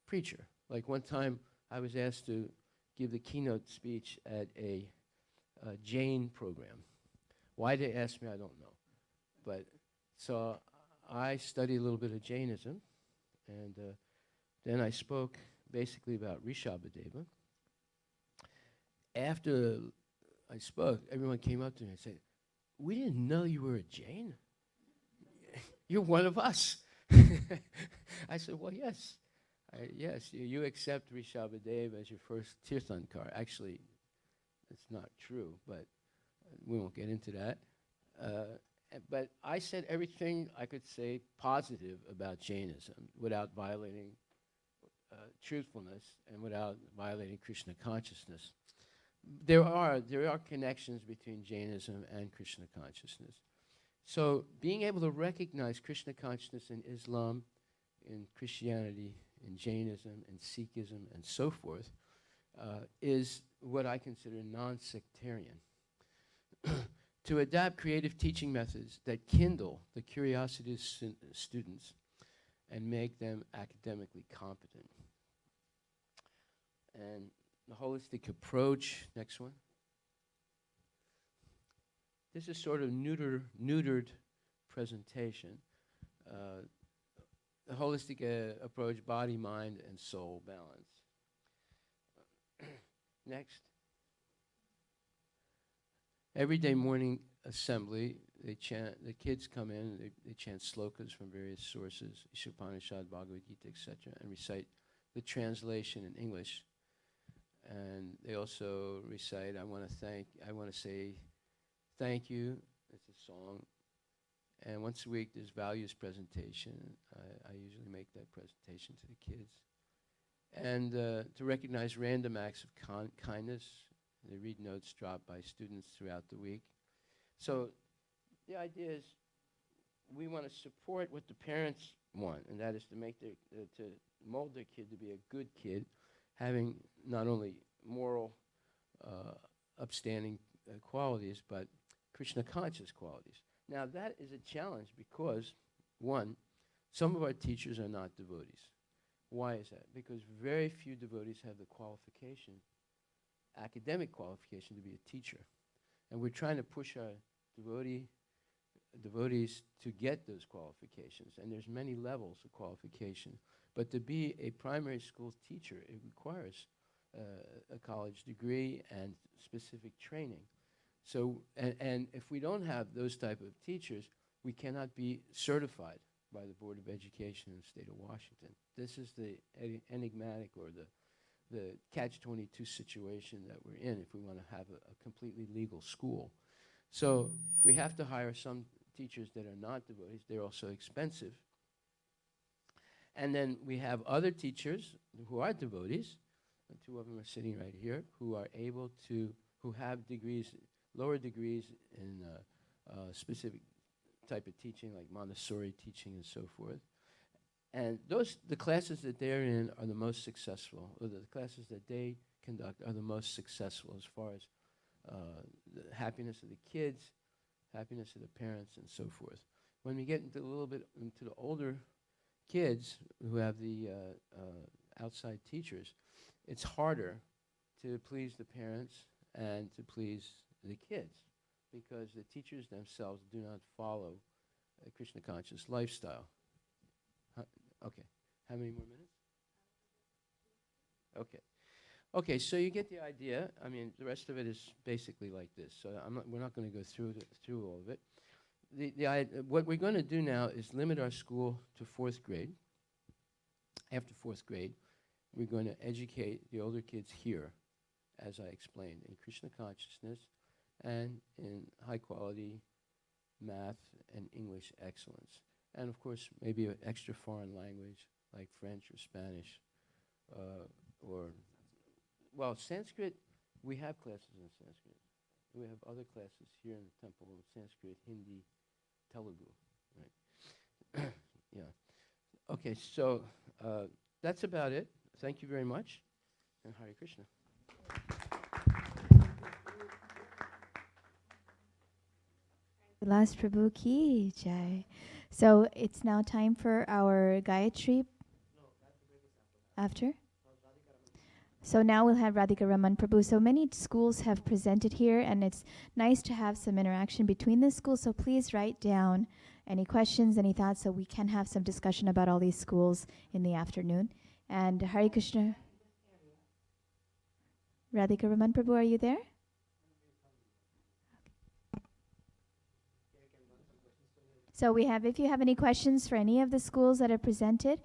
preacher. Like one time I was asked to give the keynote speech at a Jain program. Why they asked me, I don't know. But so I studied a little bit of Jainism, and then I spoke basically about Rishabhadeva. After I spoke, everyone came up to me and said, "We didn't know you were a Jain. You're one of us." I said, "Well, yes. Yes, you accept Rishabhadeva as your first Tirthankar." Actually, it's not true, but we won't get into that. But I said everything I could say positive about Jainism without violating truthfulness and without violating Krishna consciousness. There are connections between Jainism and Krishna consciousness. So being able to recognize Krishna consciousness in Islam, in Christianity, in Jainism, in Sikhism, and so forth, is what I consider non-sectarian. To adapt creative teaching methods that kindle the curiosity of students and make them academically competent. And the holistic approach, next one. This is sort of neutered presentation. The holistic approach, body, mind, and soul balance. Next. Everyday morning assembly, they chant, the kids come in, they chant slokas from various sources, Ishopanishad, Bhagavad Gita, etc., and recite the translation in English. And they also recite, I want to say thank you, it's a song, And once a week, there's values presentation. I usually make that presentation to the kids. And to recognize random acts of kindness. They read notes dropped by students throughout the week. So the idea is we want to support what the parents want, and that is to make their, to mold their kid to be a good kid, having not only moral, upstanding qualities, but Krishna conscious qualities. Now that is a challenge because, one, some of our teachers are not devotees. Why is that? Because very few devotees have the qualification, academic qualification, to be a teacher. And we're trying to push our devotees to get those qualifications. And there's many levels of qualification. But to be a primary school teacher, it requires a college degree and specific training. So, and if we don't have those type of teachers, we cannot be certified by the Board of Education in the state of Washington. This is the enigmatic or the catch-22 situation that we're in if we want to have a completely legal school. So we have to hire some teachers that are not devotees. They're also expensive. And then we have other teachers who are devotees, and two of them are sitting right here, who are able to, who have degrees, lower degrees in specific type of teaching, like Montessori teaching and so forth. And the classes that they're in are the most successful, or the classes that they conduct are the most successful as far as the happiness of the kids, happiness of the parents, and so forth. When we get into a little bit into the older kids who have the outside teachers, it's harder to please the parents and to please the kids because the teachers themselves do not follow a Krishna conscious lifestyle. Okay, how many more minutes? Okay. Okay, so you get the idea. I mean, the rest of it is basically like this. So we're not going to go through all of it. What we're going to do now is limit our school to 4th grade. After 4th grade, we're going to educate the older kids here, as I explained, in Krishna consciousness and in high quality math and English excellence. And of course, maybe an extra foreign language like French or Spanish well, Sanskrit, we have classes in Sanskrit. We have other classes here in the temple of Sanskrit, Hindi, Telugu, right? Yeah. Okay, so that's about it. Thank you very much, and Hare Krishna. Last Prabhu ki jai. So it's now time for our Gayatri. After? So now we'll have Radhika Raman Prabhu. So many schools have presented here, and it's nice to have some interaction between the schools. So please write down any questions, any thoughts, so we can have some discussion about all these schools in the afternoon. And Hare Krishna. Radhika Raman Prabhu, are you there? So we have, if you have any questions for any of the schools that are presented,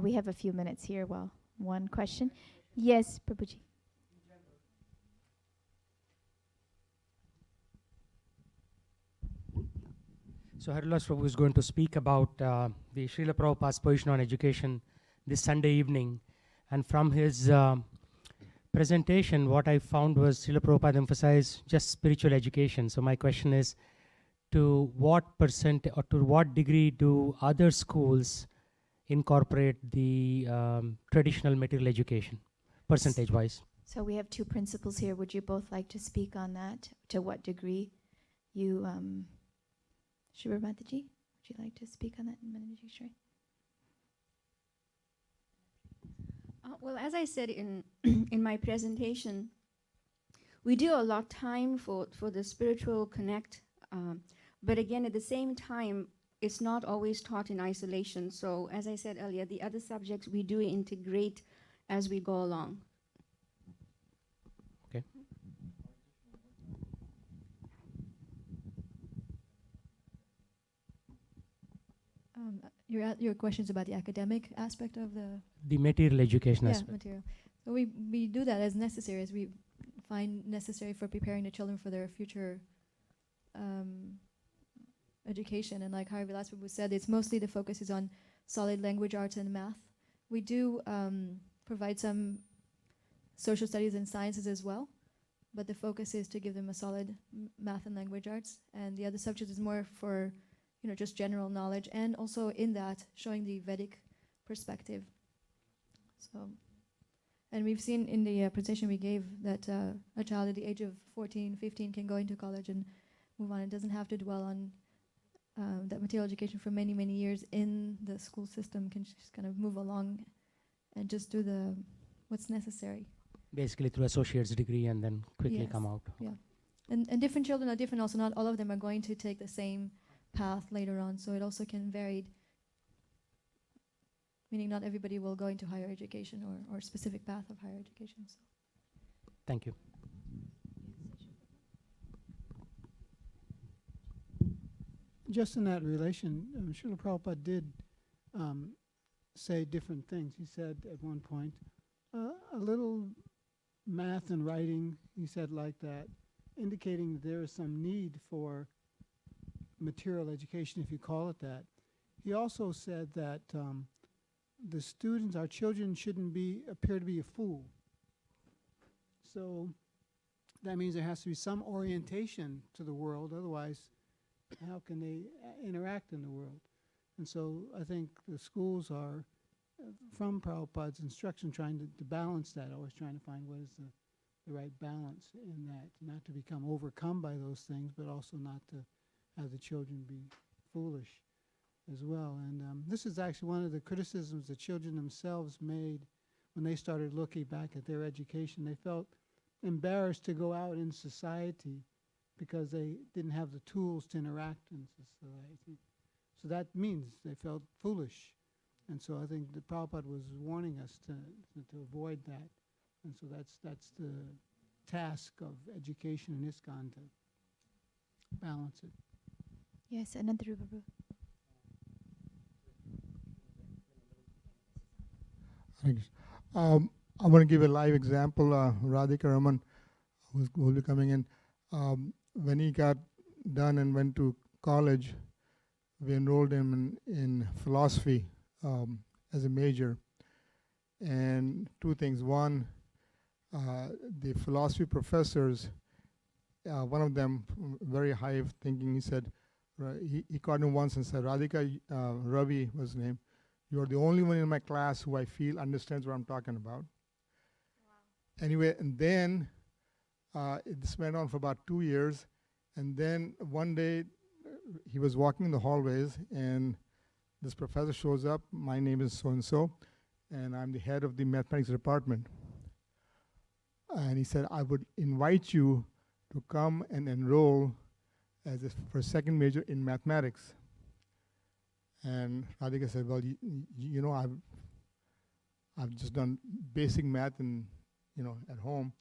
we have a few minutes here. Well, one question. Yes, Prabhuji. So Harilas Prabhu is going to speak about the Srila Prabhupada's position on education this Sunday evening. And from his presentation, what I found was Srila Prabhupada emphasized just spiritual education. So my question is, to what percent or to what degree do other schools incorporate the traditional material education, percentage-wise? So we have two principals here. Would you both like to speak on that? To what degree you, Shubhamataji, would you like to speak on that in Manoj? Well, as I said in in my presentation, we do a lot of time for the spiritual connect, but again, at the same time, it's not always taught in isolation. So as I said earlier, the other subjects we do integrate as we go along. Okay. Your questions about the academic aspect of the material education aspect. material. So we do that as necessary, as we find necessary for preparing the children for their future education, and like Hari Vilas Prabhu said, it's mostly the focus is on solid language arts and math. We do provide some social studies and sciences as well, but the focus is to give them a solid math and language arts, and the other subject is more for, you know, just general knowledge, and also in that showing the Vedic perspective. So, and we've seen in the presentation we gave that a child at the age of 14, 15 can go into college and move on. It doesn't have to dwell on that material education for many, many years in the school system, can just kind of move along and just do the what's necessary. Basically through associate's degree and then quickly Yes. come out. Yeah. And different children are different also. Not all of them are going to take the same path later on. So it also can vary, meaning not everybody will go into higher education or specific path of higher education. So. Thank you. Just in that relation, Srila Prabhupada did say different things. He said at one point, a little math and writing, he said like that, indicating that there is some need for material education, if you call it that. He also said that the students, our children, shouldn't appear to be a fool. So that means there has to be some orientation to the world, otherwise how can they interact in the world? And so I think the schools are, from Prabhupada's instruction, trying to balance that, always trying to find what is the right balance in that, not to become overcome by those things, but also not to have the children be foolish as well. And this is actually one of the criticisms the children themselves made when they started looking back at their education. They felt embarrassed to go out in society because they didn't have the tools to interact in society. So that means they felt foolish. And so I think the Prabhupada was warning us to avoid that. And so that's the task of education in ISKCON, to balance it. Yes, another Prabhu. I want to give a live example. Radhika Raman, who will be coming in, when he got done and went to college, we enrolled him in philosophy as a major. And two things. One, the philosophy professors, one of them, very high thinking, he said, he called him once and said, Radhika, Ravi was his name, you're the only one in my class who I feel understands what I'm talking about. Wow. Anyway, and then this went on for about 2 years. And then one day he was walking in the hallways and this professor shows up. My name is so-and-so, and I'm the head of the mathematics department. And he said, I would invite you to come and enroll for a second major in mathematics. And Radhika said, well, you know, I've just done basic math and, you know, at home.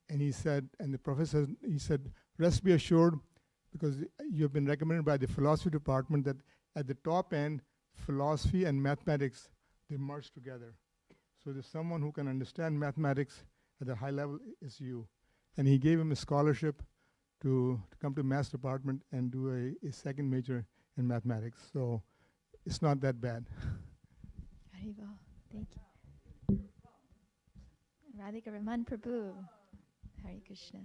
And he said, and the professor, he said, rest be assured, because you've been recommended by the philosophy department that at the top end, philosophy and mathematics, they merge together. So there's someone who can understand mathematics at a high level is you. And he gave him a scholarship to come to maths department and do a second major in mathematics. So it's not that bad. Haribo, thank you. Radhika Raman Prabhu. Hare Krishna.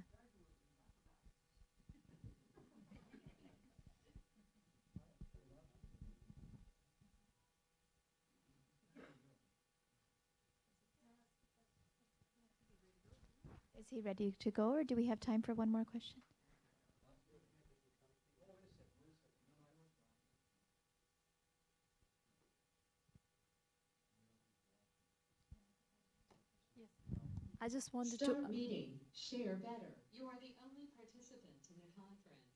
Is he ready to go, or do we have time for one more question? I just wanted to. Start meeting. Share better. You are the only participant in the conference.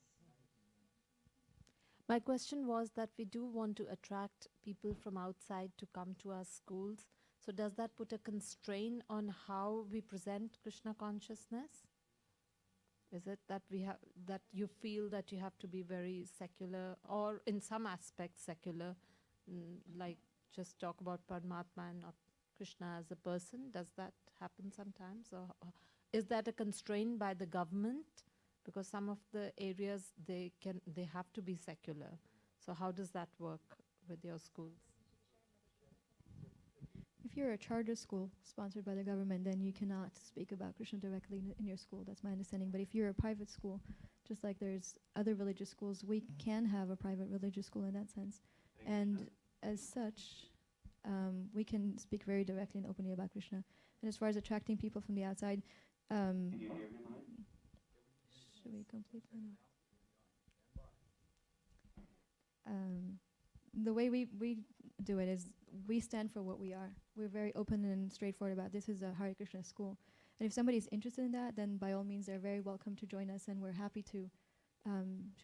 My question was that we do want to attract people from outside to come to our schools. So does that put a constraint on how we present Krishna consciousness? Is it that that you feel that you have to be very secular, or in some aspects secular, like just talk about Paramatma and not Krishna as a person? Does that happen sometimes, or is that a constraint by the government? Because some of the areas they have to be secular. So how does that work with your schools? If you're a charter school sponsored by the government, then you cannot speak about Krishna directly in your school. That's my understanding. But if you're a private school, just like there's other religious schools, we can have a private religious school in that sense. And as such, we can speak very directly and openly about Krishna. And as far as attracting people from the outside, Can you hear me, Mike? should we complete that? The way we do it is we stand for what we are. We're very open and straightforward about this is a Hare Krishna school. And if somebody's interested in that, then by all means they're very welcome to join us, and we're happy to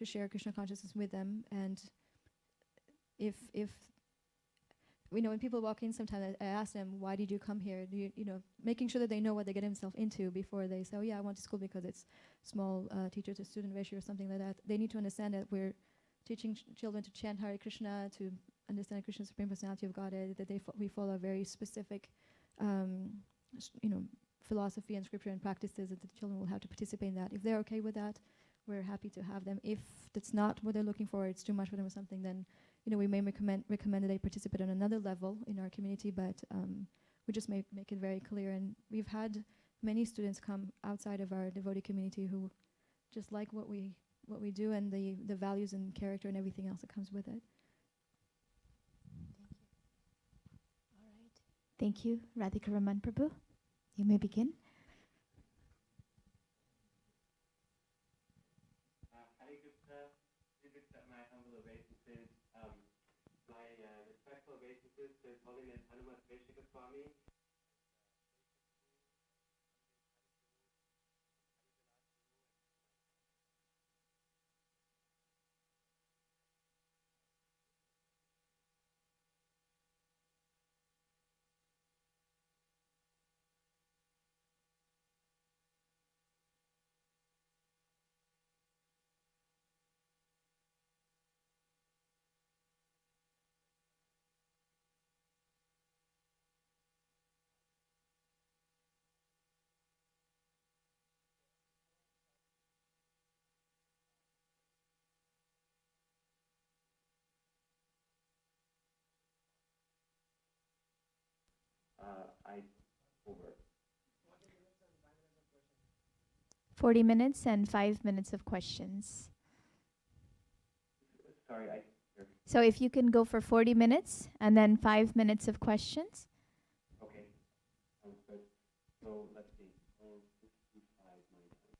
share Krishna consciousness with them. And if when people walk in, sometimes I ask them, why did you come here? Do you know, making sure that they know what they get themselves into before they say, oh yeah, I went to school because it's small teacher to student ratio or something like that. They need to understand that we're teaching children to chant Hare Krishna, to understand Krishna's Supreme Personality of Godhead, that we follow a very specific, philosophy and scripture and practices, that the children will have to participate in that. If they're okay with that, we're happy to have them. If that's not what they're looking for, it's too much for them or something, then we may recommend that they participate on another level in our community, but we just make it very clear. And we've had many students come outside of our devotee community who just like what we do and the values and character and everything else that comes with it. Thank you, Radhika Raman Prabhu. You may begin. Hare Krishna, please accept my humble obeisances. My respectful obeisances to His Holiness Hanumat Veshika Swami. Over. 40 minutes and 5 minutes of questions. Sorry, So if you can go for 40 minutes and then 5 minutes of questions. Okay, sounds good. So let's see. 55 my time.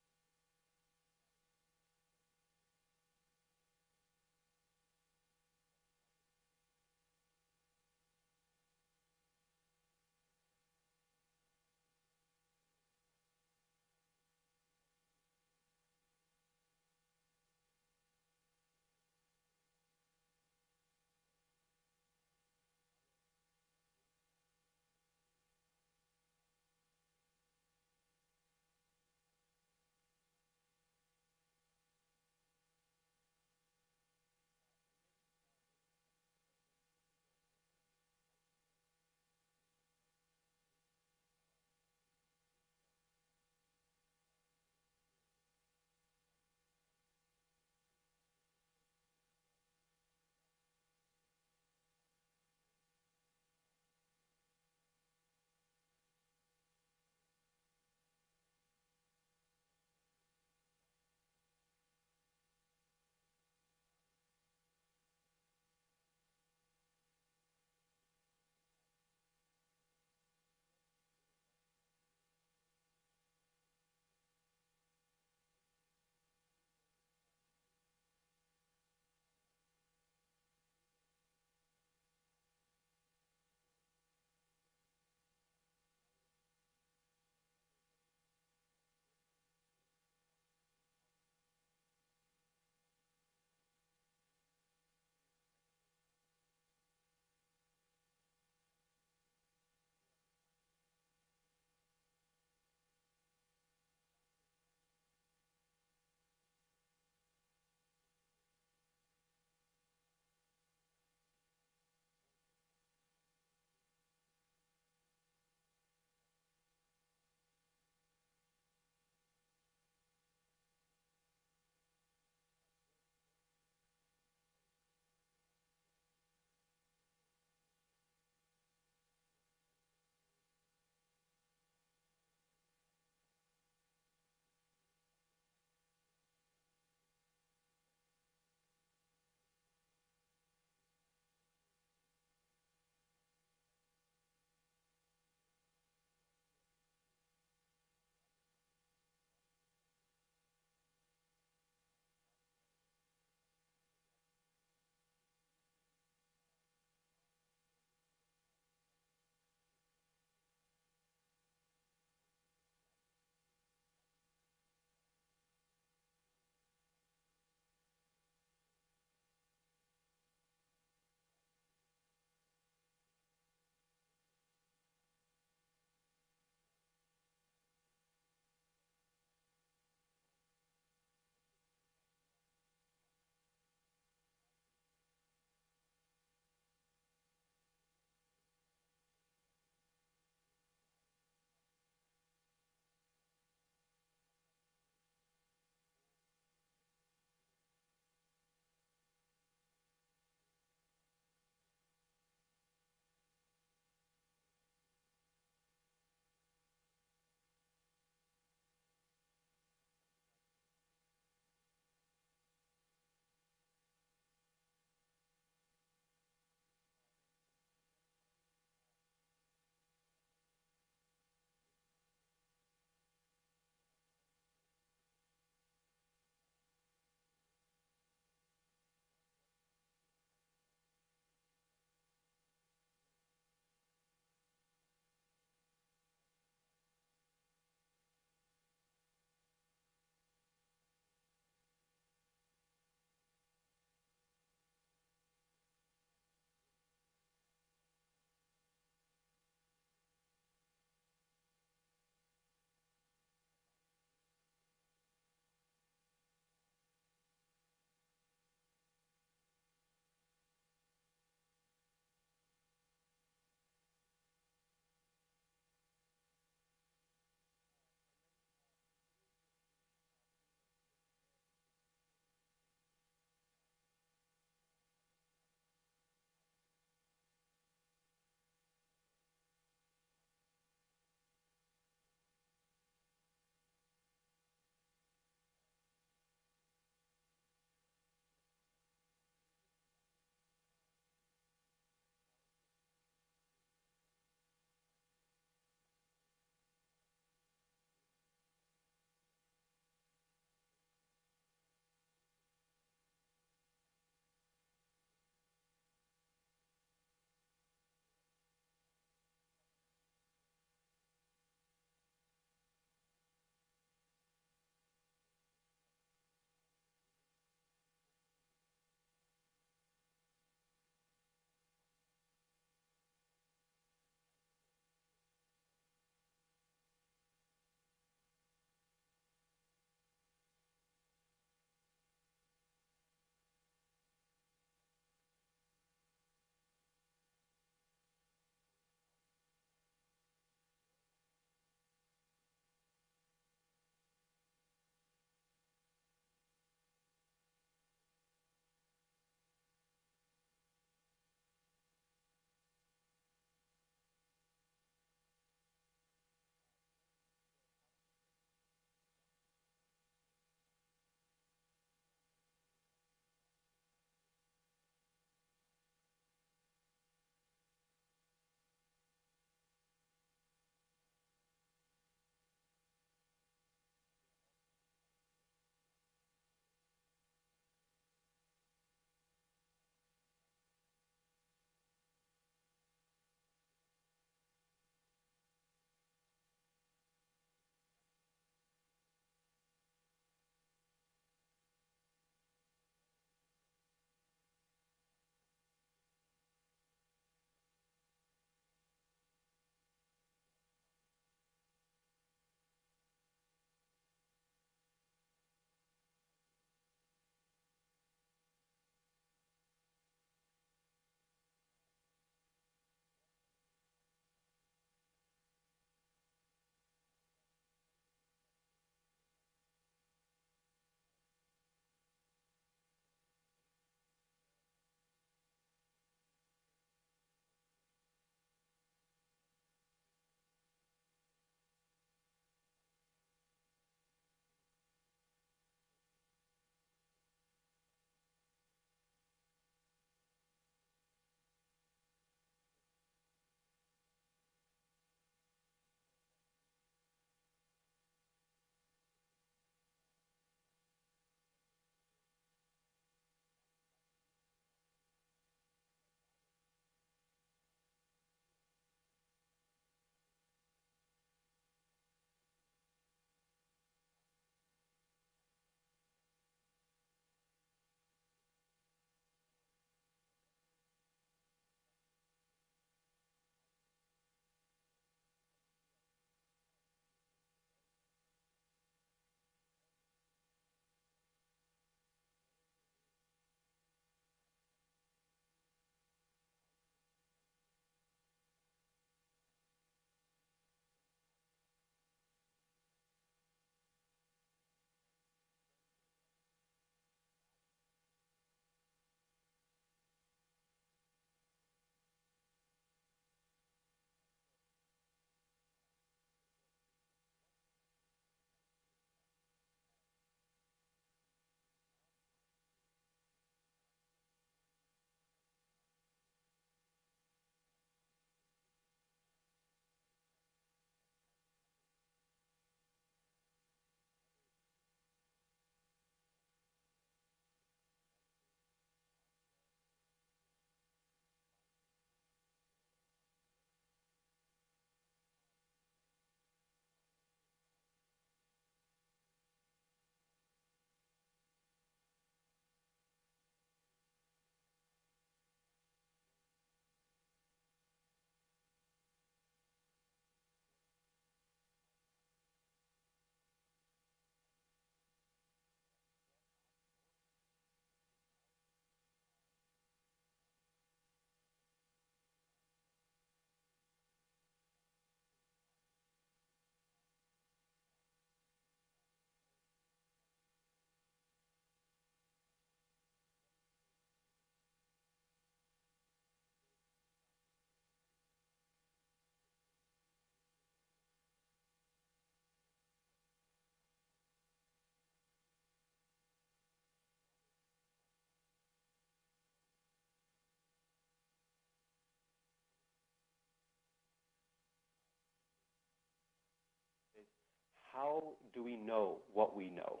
how do we know what we know?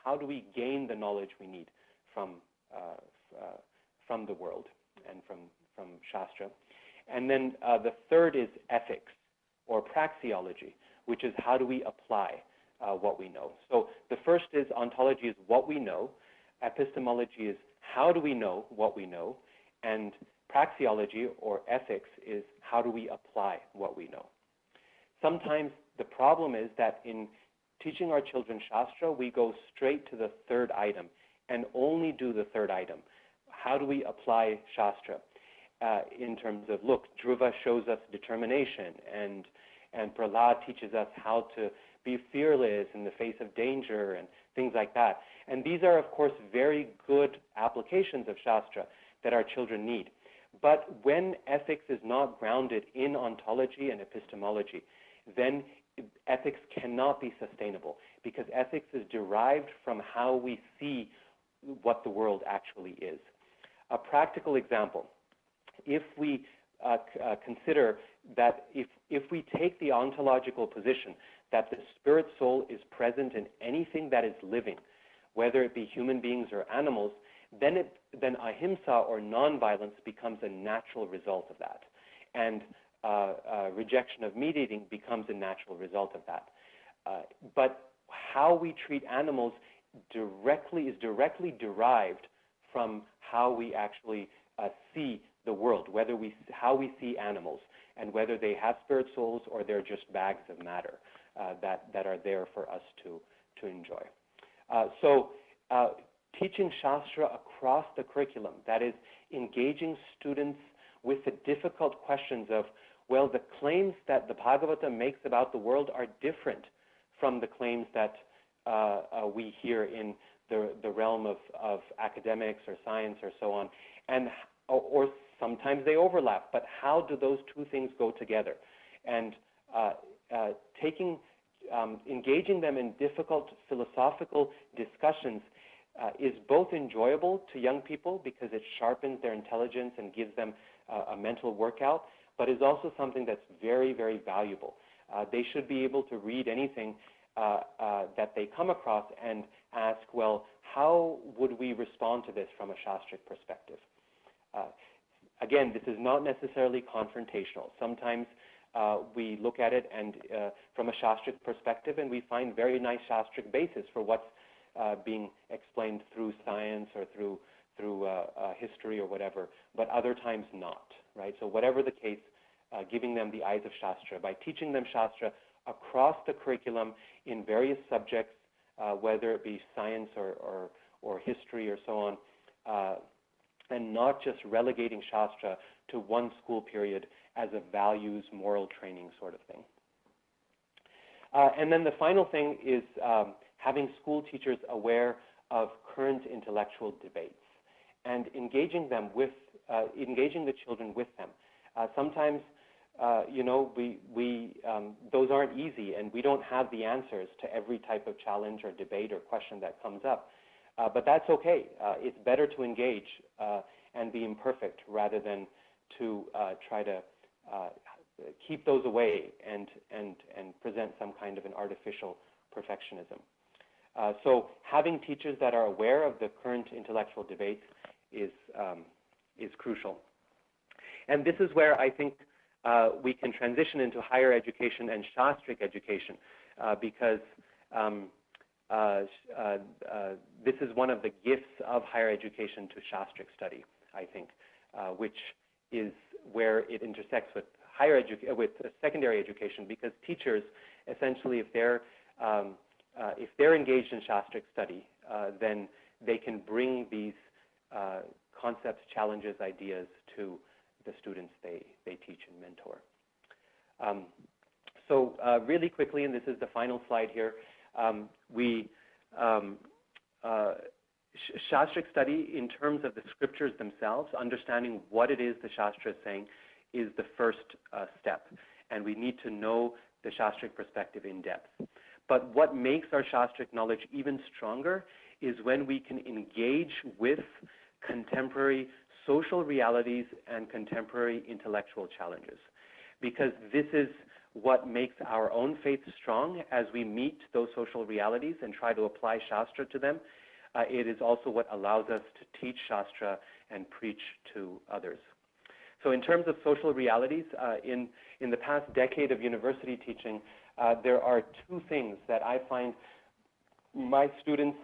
How do we gain the knowledge we need from the world and from Shastra? And then the third is ethics, or praxeology, which is how do we apply what we know. So the first is ontology is what we know, epistemology is how do we know what we know, and praxeology, or ethics, is how do we apply what we know. Sometimes the problem is that in teaching our children Shastra, we go straight to the third item and only do the third item. How do we apply Shastra? In terms of, look, Dhruva shows us determination, and Prahlad teaches us how to be fearless in the face of danger and things like that. And these are, of course, very good applications of Shastra that our children need. But when ethics is not grounded in ontology and epistemology, then ethics cannot be sustainable, because ethics is derived from how we see what the world actually is. A practical example, if we consider that if we take the ontological position that the spirit soul is present in anything that is living, whether it be human beings or animals, then ahimsa, or nonviolence, becomes a natural result of that. And rejection of meat eating becomes a natural result of that. But how we treat animals is directly derived from how we actually see the world, how we see animals, and whether they have spirit souls or they're just bags of matter that are there for us to enjoy. So teaching Shastra across the curriculum, that is, engaging students with the difficult questions of, well, the claims that the Bhagavata makes about the world are different from the claims that we hear in the realm of academics or science or so on, or sometimes they overlap, but how do those two things go together? And engaging them in difficult philosophical discussions is both enjoyable to young people because it sharpens their intelligence and gives them a mental workout, but is also something that's very, very valuable. They should be able to read anything that they come across and ask, well, how would we respond to this from a Shastric perspective? Again, this is not necessarily confrontational. Sometimes we look at it and from a Shastric perspective, and we find very nice Shastric basis for what's being explained through science or through history or whatever, but other times not, right? So whatever the case, giving them the eyes of Shastra, by teaching them Shastra across the curriculum in various subjects, whether it be science or history or so on, and not just relegating Shastra to one school period as a values, moral training sort of thing. And then the final thing is having school teachers aware of current intellectual debates and engaging the children with them. Sometimes, those aren't easy, and we don't have the answers to every type of challenge or debate or question that comes up. But that's okay. It's better to engage and be imperfect rather than to try to keep those away and present some kind of an artificial perfectionism. So having teachers that are aware of the current intellectual debates is crucial. And this is where I think we can transition into higher education and Shastric education because this is one of the gifts of higher education to Shastric study, I think, which is where it intersects with with secondary education, because teachers, essentially, if they're engaged in Shastric study, then they can bring these concepts, challenges, ideas to the students they teach and mentor. So really quickly, and this is the final slide here, Shastric study in terms of the scriptures themselves, understanding what it is the Shastra is saying, is the first step. And we need to know the Shastric perspective in depth. But what makes our Shastric knowledge even stronger is when we can engage with contemporary social realities and contemporary intellectual challenges. Because this is what makes our own faith strong as we meet those social realities and try to apply Shastra to them. It is also what allows us to teach Shastra and preach to others. So in terms of social realities, in the past decade of university teaching, there are two things that I find my students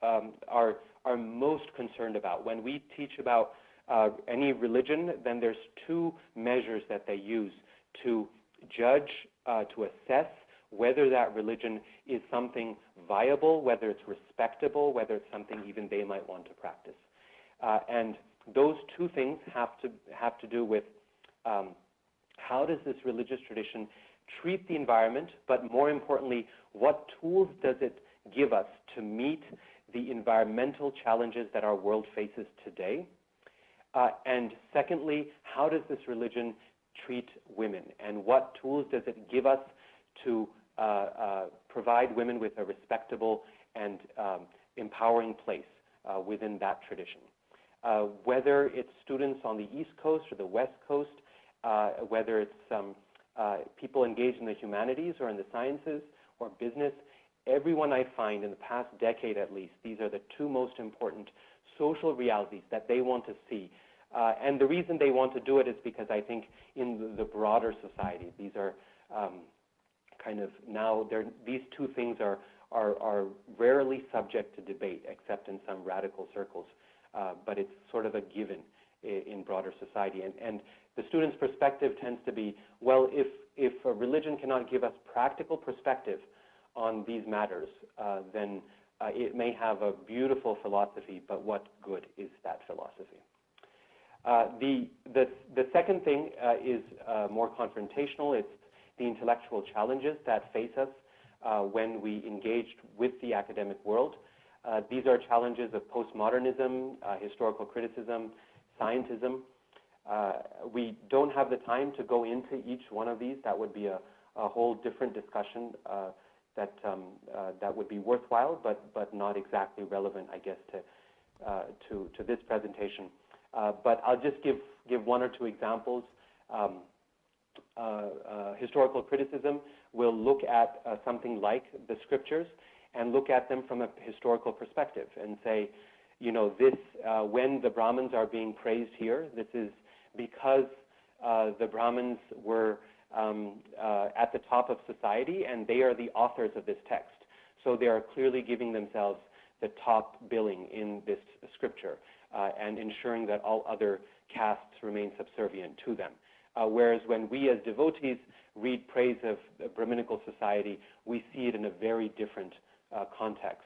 are most concerned about. When we teach about any religion, then there's two measures that they use to judge, to assess whether that religion is something viable, whether it's respectable, whether it's something even they might want to practice. And those two things have to do with how does this religious tradition treat the environment, but more importantly, what tools does it give us to meet the environmental challenges that our world faces today? And secondly, how does this religion treat women, and what tools does it give us to provide women with a respectable and empowering place within that tradition? Whether it's students on the East Coast or the West Coast, whether it's people engaged in the humanities or in the sciences or business, everyone I find in the past decade at least, these are the two most important social realities that they want to see. And the reason they want to do it is because I think in the broader society, these are kind of now, these two things are rarely subject to debate, except in some radical circles. But it's sort of a given in broader society. And the student's perspective tends to be, well, if a religion cannot give us practical perspective on these matters, then it may have a beautiful philosophy, but what good is that philosophy? The second thing is more confrontational. It's the intellectual challenges that face us when we engage with the academic world. These are challenges of postmodernism, historical criticism, scientism. We don't have the time to go into each one of these. That would be a whole different discussion that would be worthwhile, but not exactly relevant, I guess, to this presentation. But I'll just give one or two examples. Historical criticism will look at something like the scriptures and look at them from a historical perspective and say, you know, this when the Brahmins are being praised here, this is because the Brahmins were at the top of society and they are the authors of this text. So they are clearly giving themselves the top billing in this scripture and ensuring that all other castes remain subservient to them. Whereas when we as devotees read praise of the Brahminical society, we see it in a very different context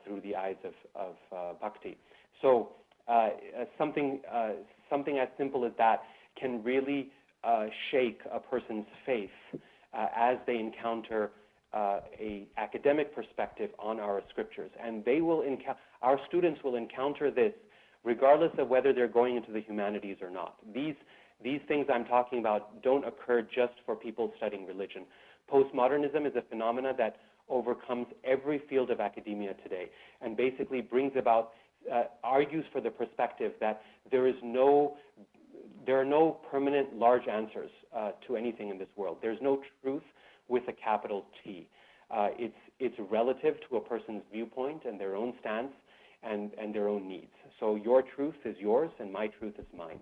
through the eyes of bhakti. So something as simple as that can really shake a person's faith as they encounter a academic perspective on our scriptures. And they will our students will encounter this regardless of whether they're going into the humanities or not. These things I'm talking about don't occur just for people studying religion. Postmodernism is a phenomena that overcomes every field of academia today and basically brings about, argues for the perspective that there are no permanent large answers to anything in this world. There's no truth with a capital T. It's relative to a person's viewpoint and their own stance and their own needs. So your truth is yours and my truth is mine.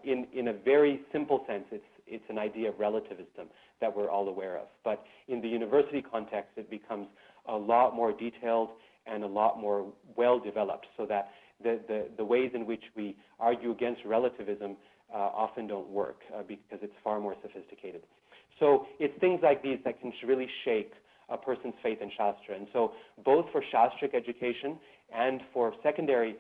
In a very simple sense, it's an idea of relativism that we're all aware of. But in the university context, it becomes a lot more detailed and a lot more well-developed, so that the ways in which we argue against relativism often don't work because it's far more sophisticated. So it's things like these that can really shake a person's faith in Shastra. And so both for Shastric education and for secondary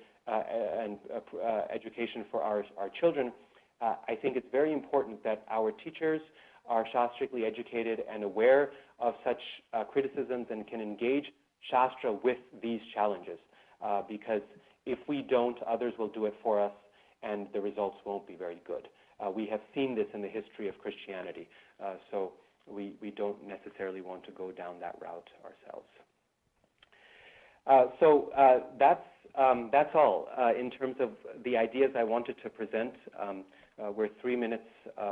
education for our children, I think it's very important that our teachers are Shastrically educated and aware of such criticisms and can engage Shastra with these challenges. Because if we don't, others will do it for us and the results won't be very good. We have seen this in the history of Christianity, so we don't necessarily want to go down that route ourselves. So that's all in terms of the ideas I wanted to present. We're 3 minutes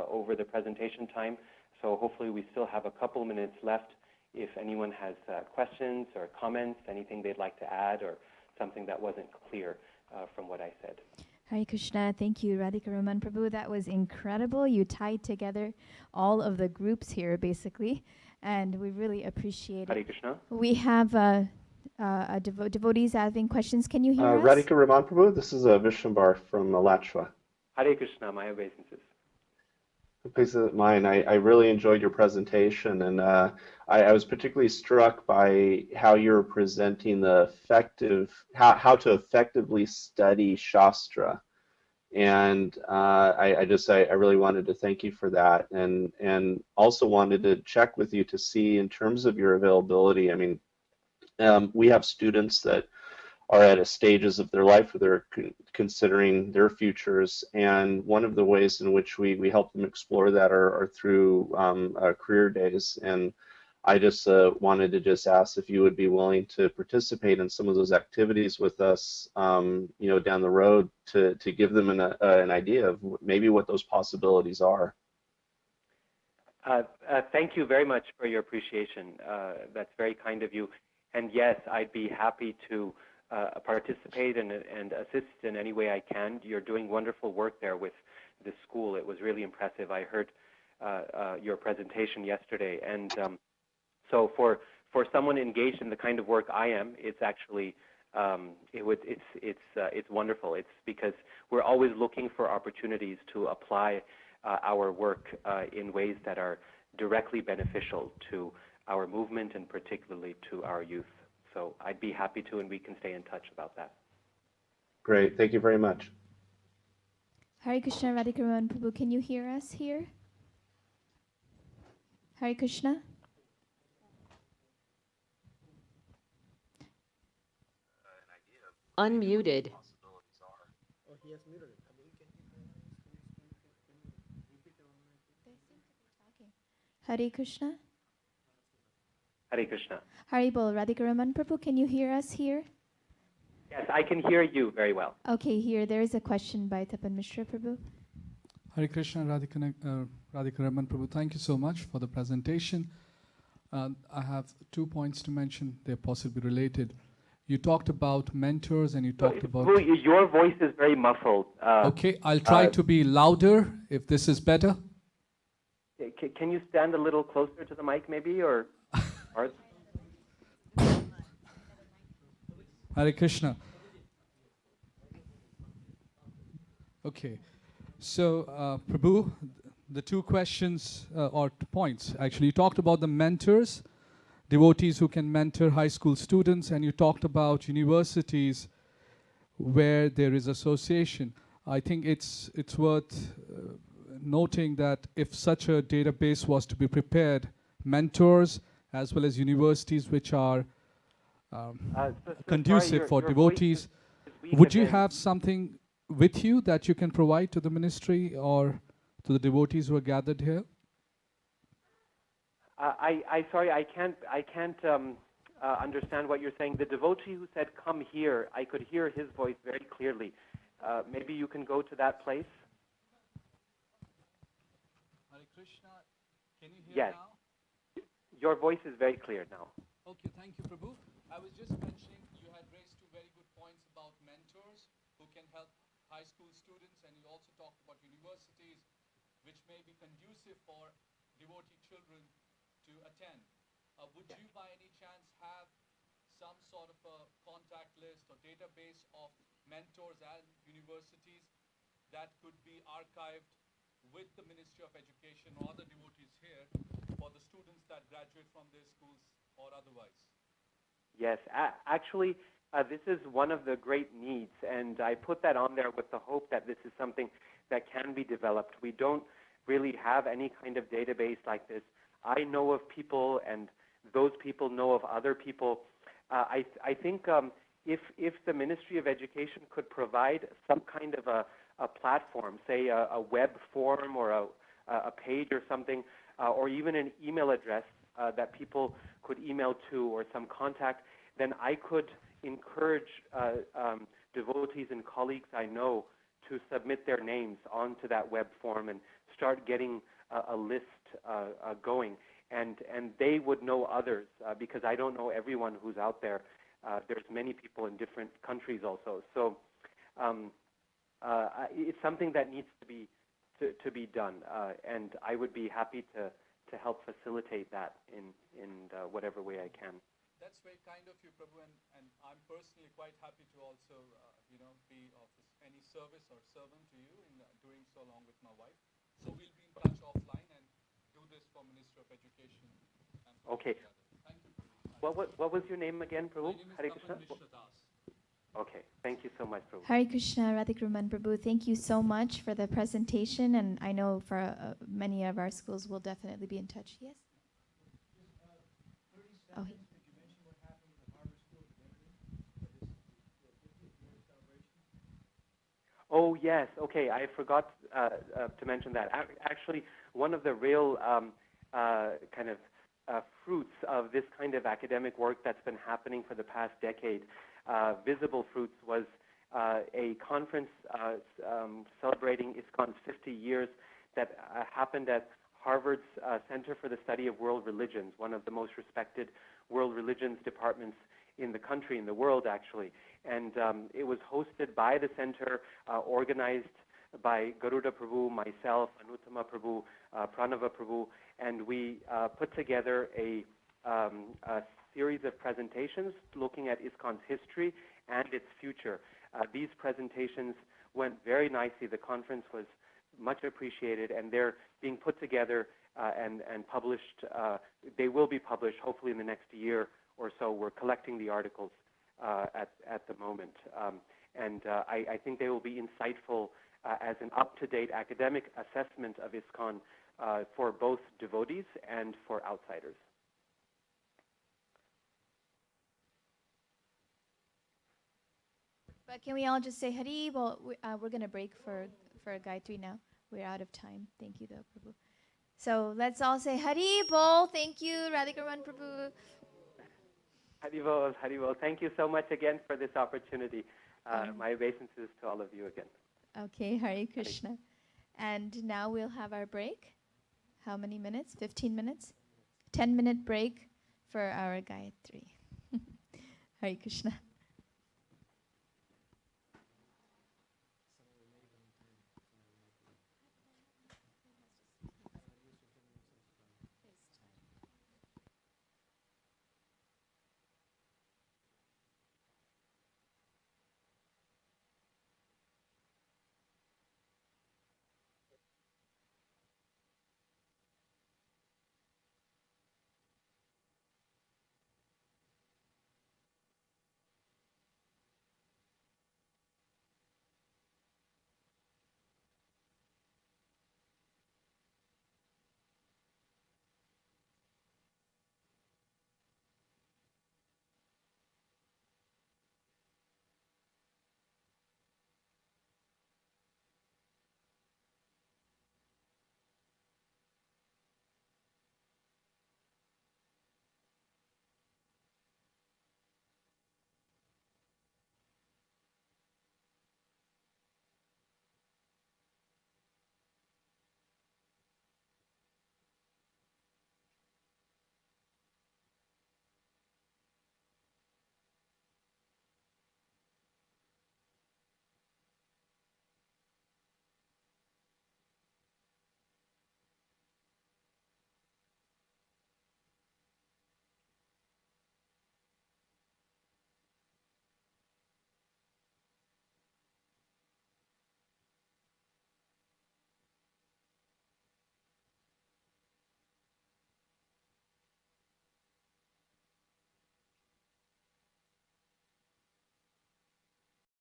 over the presentation time, So hopefully we still have a couple minutes left if anyone has questions or comments, anything they'd like to add or something that wasn't clear from what I said. Hare Krishna. Thank you, Radhika Raman Prabhu. That was incredible. You tied together all of the groups here, basically, and we really appreciate Hare it. Krishna. We have devotees having questions. Can you hear us? Radhika Raman Prabhu, this is Vishwambar from Alachua. Hare Krishna, my obeisances. Please mine. I really enjoyed your presentation, and I was particularly struck by how you're presenting the how to effectively study Shastra. And I really wanted to thank you for that, and also wanted to check with you to see in terms of your availability. I mean, we have students that are at a stages of their life where they're considering their futures, and one of the ways in which we help them explore that are through career days. And I just wanted to just ask if you would be willing to participate in some of those activities with us, down the road to give them an idea of maybe what those possibilities are. Thank you very much for your appreciation. That's very kind of you. And yes, I'd be happy to participate and assist in any way I can. You're doing wonderful work there with the school. It was really impressive. I heard your presentation yesterday, and so for someone engaged in the kind of work I am, it's actually it's wonderful. It's because we're always looking for opportunities to apply our work in ways that are directly beneficial to our movement and particularly to our youth. So I'd be happy to, and we can stay in touch about that. Great, thank you very much. Hare Krishna, Radhika Raman Prabhu, can you hear us here? Hare Krishna. Unmuted. Oh, he has muted it. Hare Krishna. Hare Krishna. Hari Bol, Radhika Raman Prabhu, can you hear us here? Yes, I can hear you very well. Okay, here, there is a question by Tapan Mishra Prabhu. Hare Krishna, Radhika Raman Prabhu, thank you so much for the presentation. I have 2 points to mention. They're possibly related. You talked about mentors and you talked about... Your voice is very muffled. Okay, I'll try to be louder if this is better. Can you stand a little closer to the mic maybe, or... Hare Krishna. Okay, so Prabhu, the 2 questions or 2 points actually. You talked about the mentors, devotees who can mentor high school students, and you talked about universities where there is association. I think it's worth noting that if such a database was to be prepared, mentors as well as universities which are conducive for devotees, would you have something with you that you can provide to the ministry or to the devotees who are gathered here? Sorry, I can't understand what you're saying. The devotee who said, "Come here," I could hear his voice very clearly. Maybe you can go to that place. Hare Krishna, can you hear yes. now? Your voice is very clear now. Okay, thank you, Prabhu. I was just mentioning you had raised 2 very good points about mentors who can help high school students, and you also talked about universities which may be conducive for devotee children to attend. Would you by any chance have some sort of a contact list or database of mentors and universities that could be archived with the Ministry of Education or other devotees here for the students that graduate from their schools or otherwise? Yes, actually, this is one of the great needs, and I put that on there with the hope that this is something that can be developed. We don't really have any kind of database like this. I know of people, and those people know of other people. I think if the Ministry of Education could provide some kind of a platform, say a web form or a page or something, or even an email address that people could email to, or some contact, then I could encourage devotees and colleagues I know to submit their names onto that web form and start getting a list going, and they would know others because I don't know everyone who's out there. There's many people in different countries also. So it's something that needs to be done, and I would be happy to help facilitate that in whatever way I can. That's very kind of you, Prabhu, and I'm personally quite happy to also, be of any service or servant to you in doing so along with my wife. So we'll be in touch offline and do this for Ministry of Education. And Okay. Thank you, Prabhu. What was your name again, Prabhu? My name is Hare Krishna? Tapan Mishra Das. Okay, thank you so much, Prabhu. Hare Krishna, Radhikruman Prabhu, thank you so much for the presentation, and I know for many of our schools will definitely be in touch. Yes? Oh, Oh, yes. Okay, I forgot to mention that. Actually, one of the real kind of fruits of this kind of academic work that's been happening for the past decade, visible fruits, was a conference celebrating ISKCON's 50 years that happened at Harvard's Center for the Study of World Religions, one of the most respected world religions departments in the country, in the world, actually. And it was hosted by the center, organized by Garuda Prabhu, myself, Anuttama Prabhu, Pranava Prabhu, and we put together a series of presentations looking at ISKCON's history and its future. These presentations went very nicely. The conference was much appreciated, and they're being put together and published. They will be published hopefully in the next year or so. We're collecting the articles at the moment. And I think they will be insightful as an up-to-date academic assessment of ISKCON for both devotees and for outsiders. but can we all just say Hari? Well, we're going to break for Gayatri now. We're out of time. Thank you, though, Prabhu. So let's all say Hari Bol. Thank you, Radhikaran Prabhu. Haribol, Haribol. Thank you so much again for this opportunity. My obeisances to all of you again. Okay, Hare Krishna. And now we'll have our break. How many minutes? 15 minutes? 10-minute break for our Gayatri. Hare Krishna.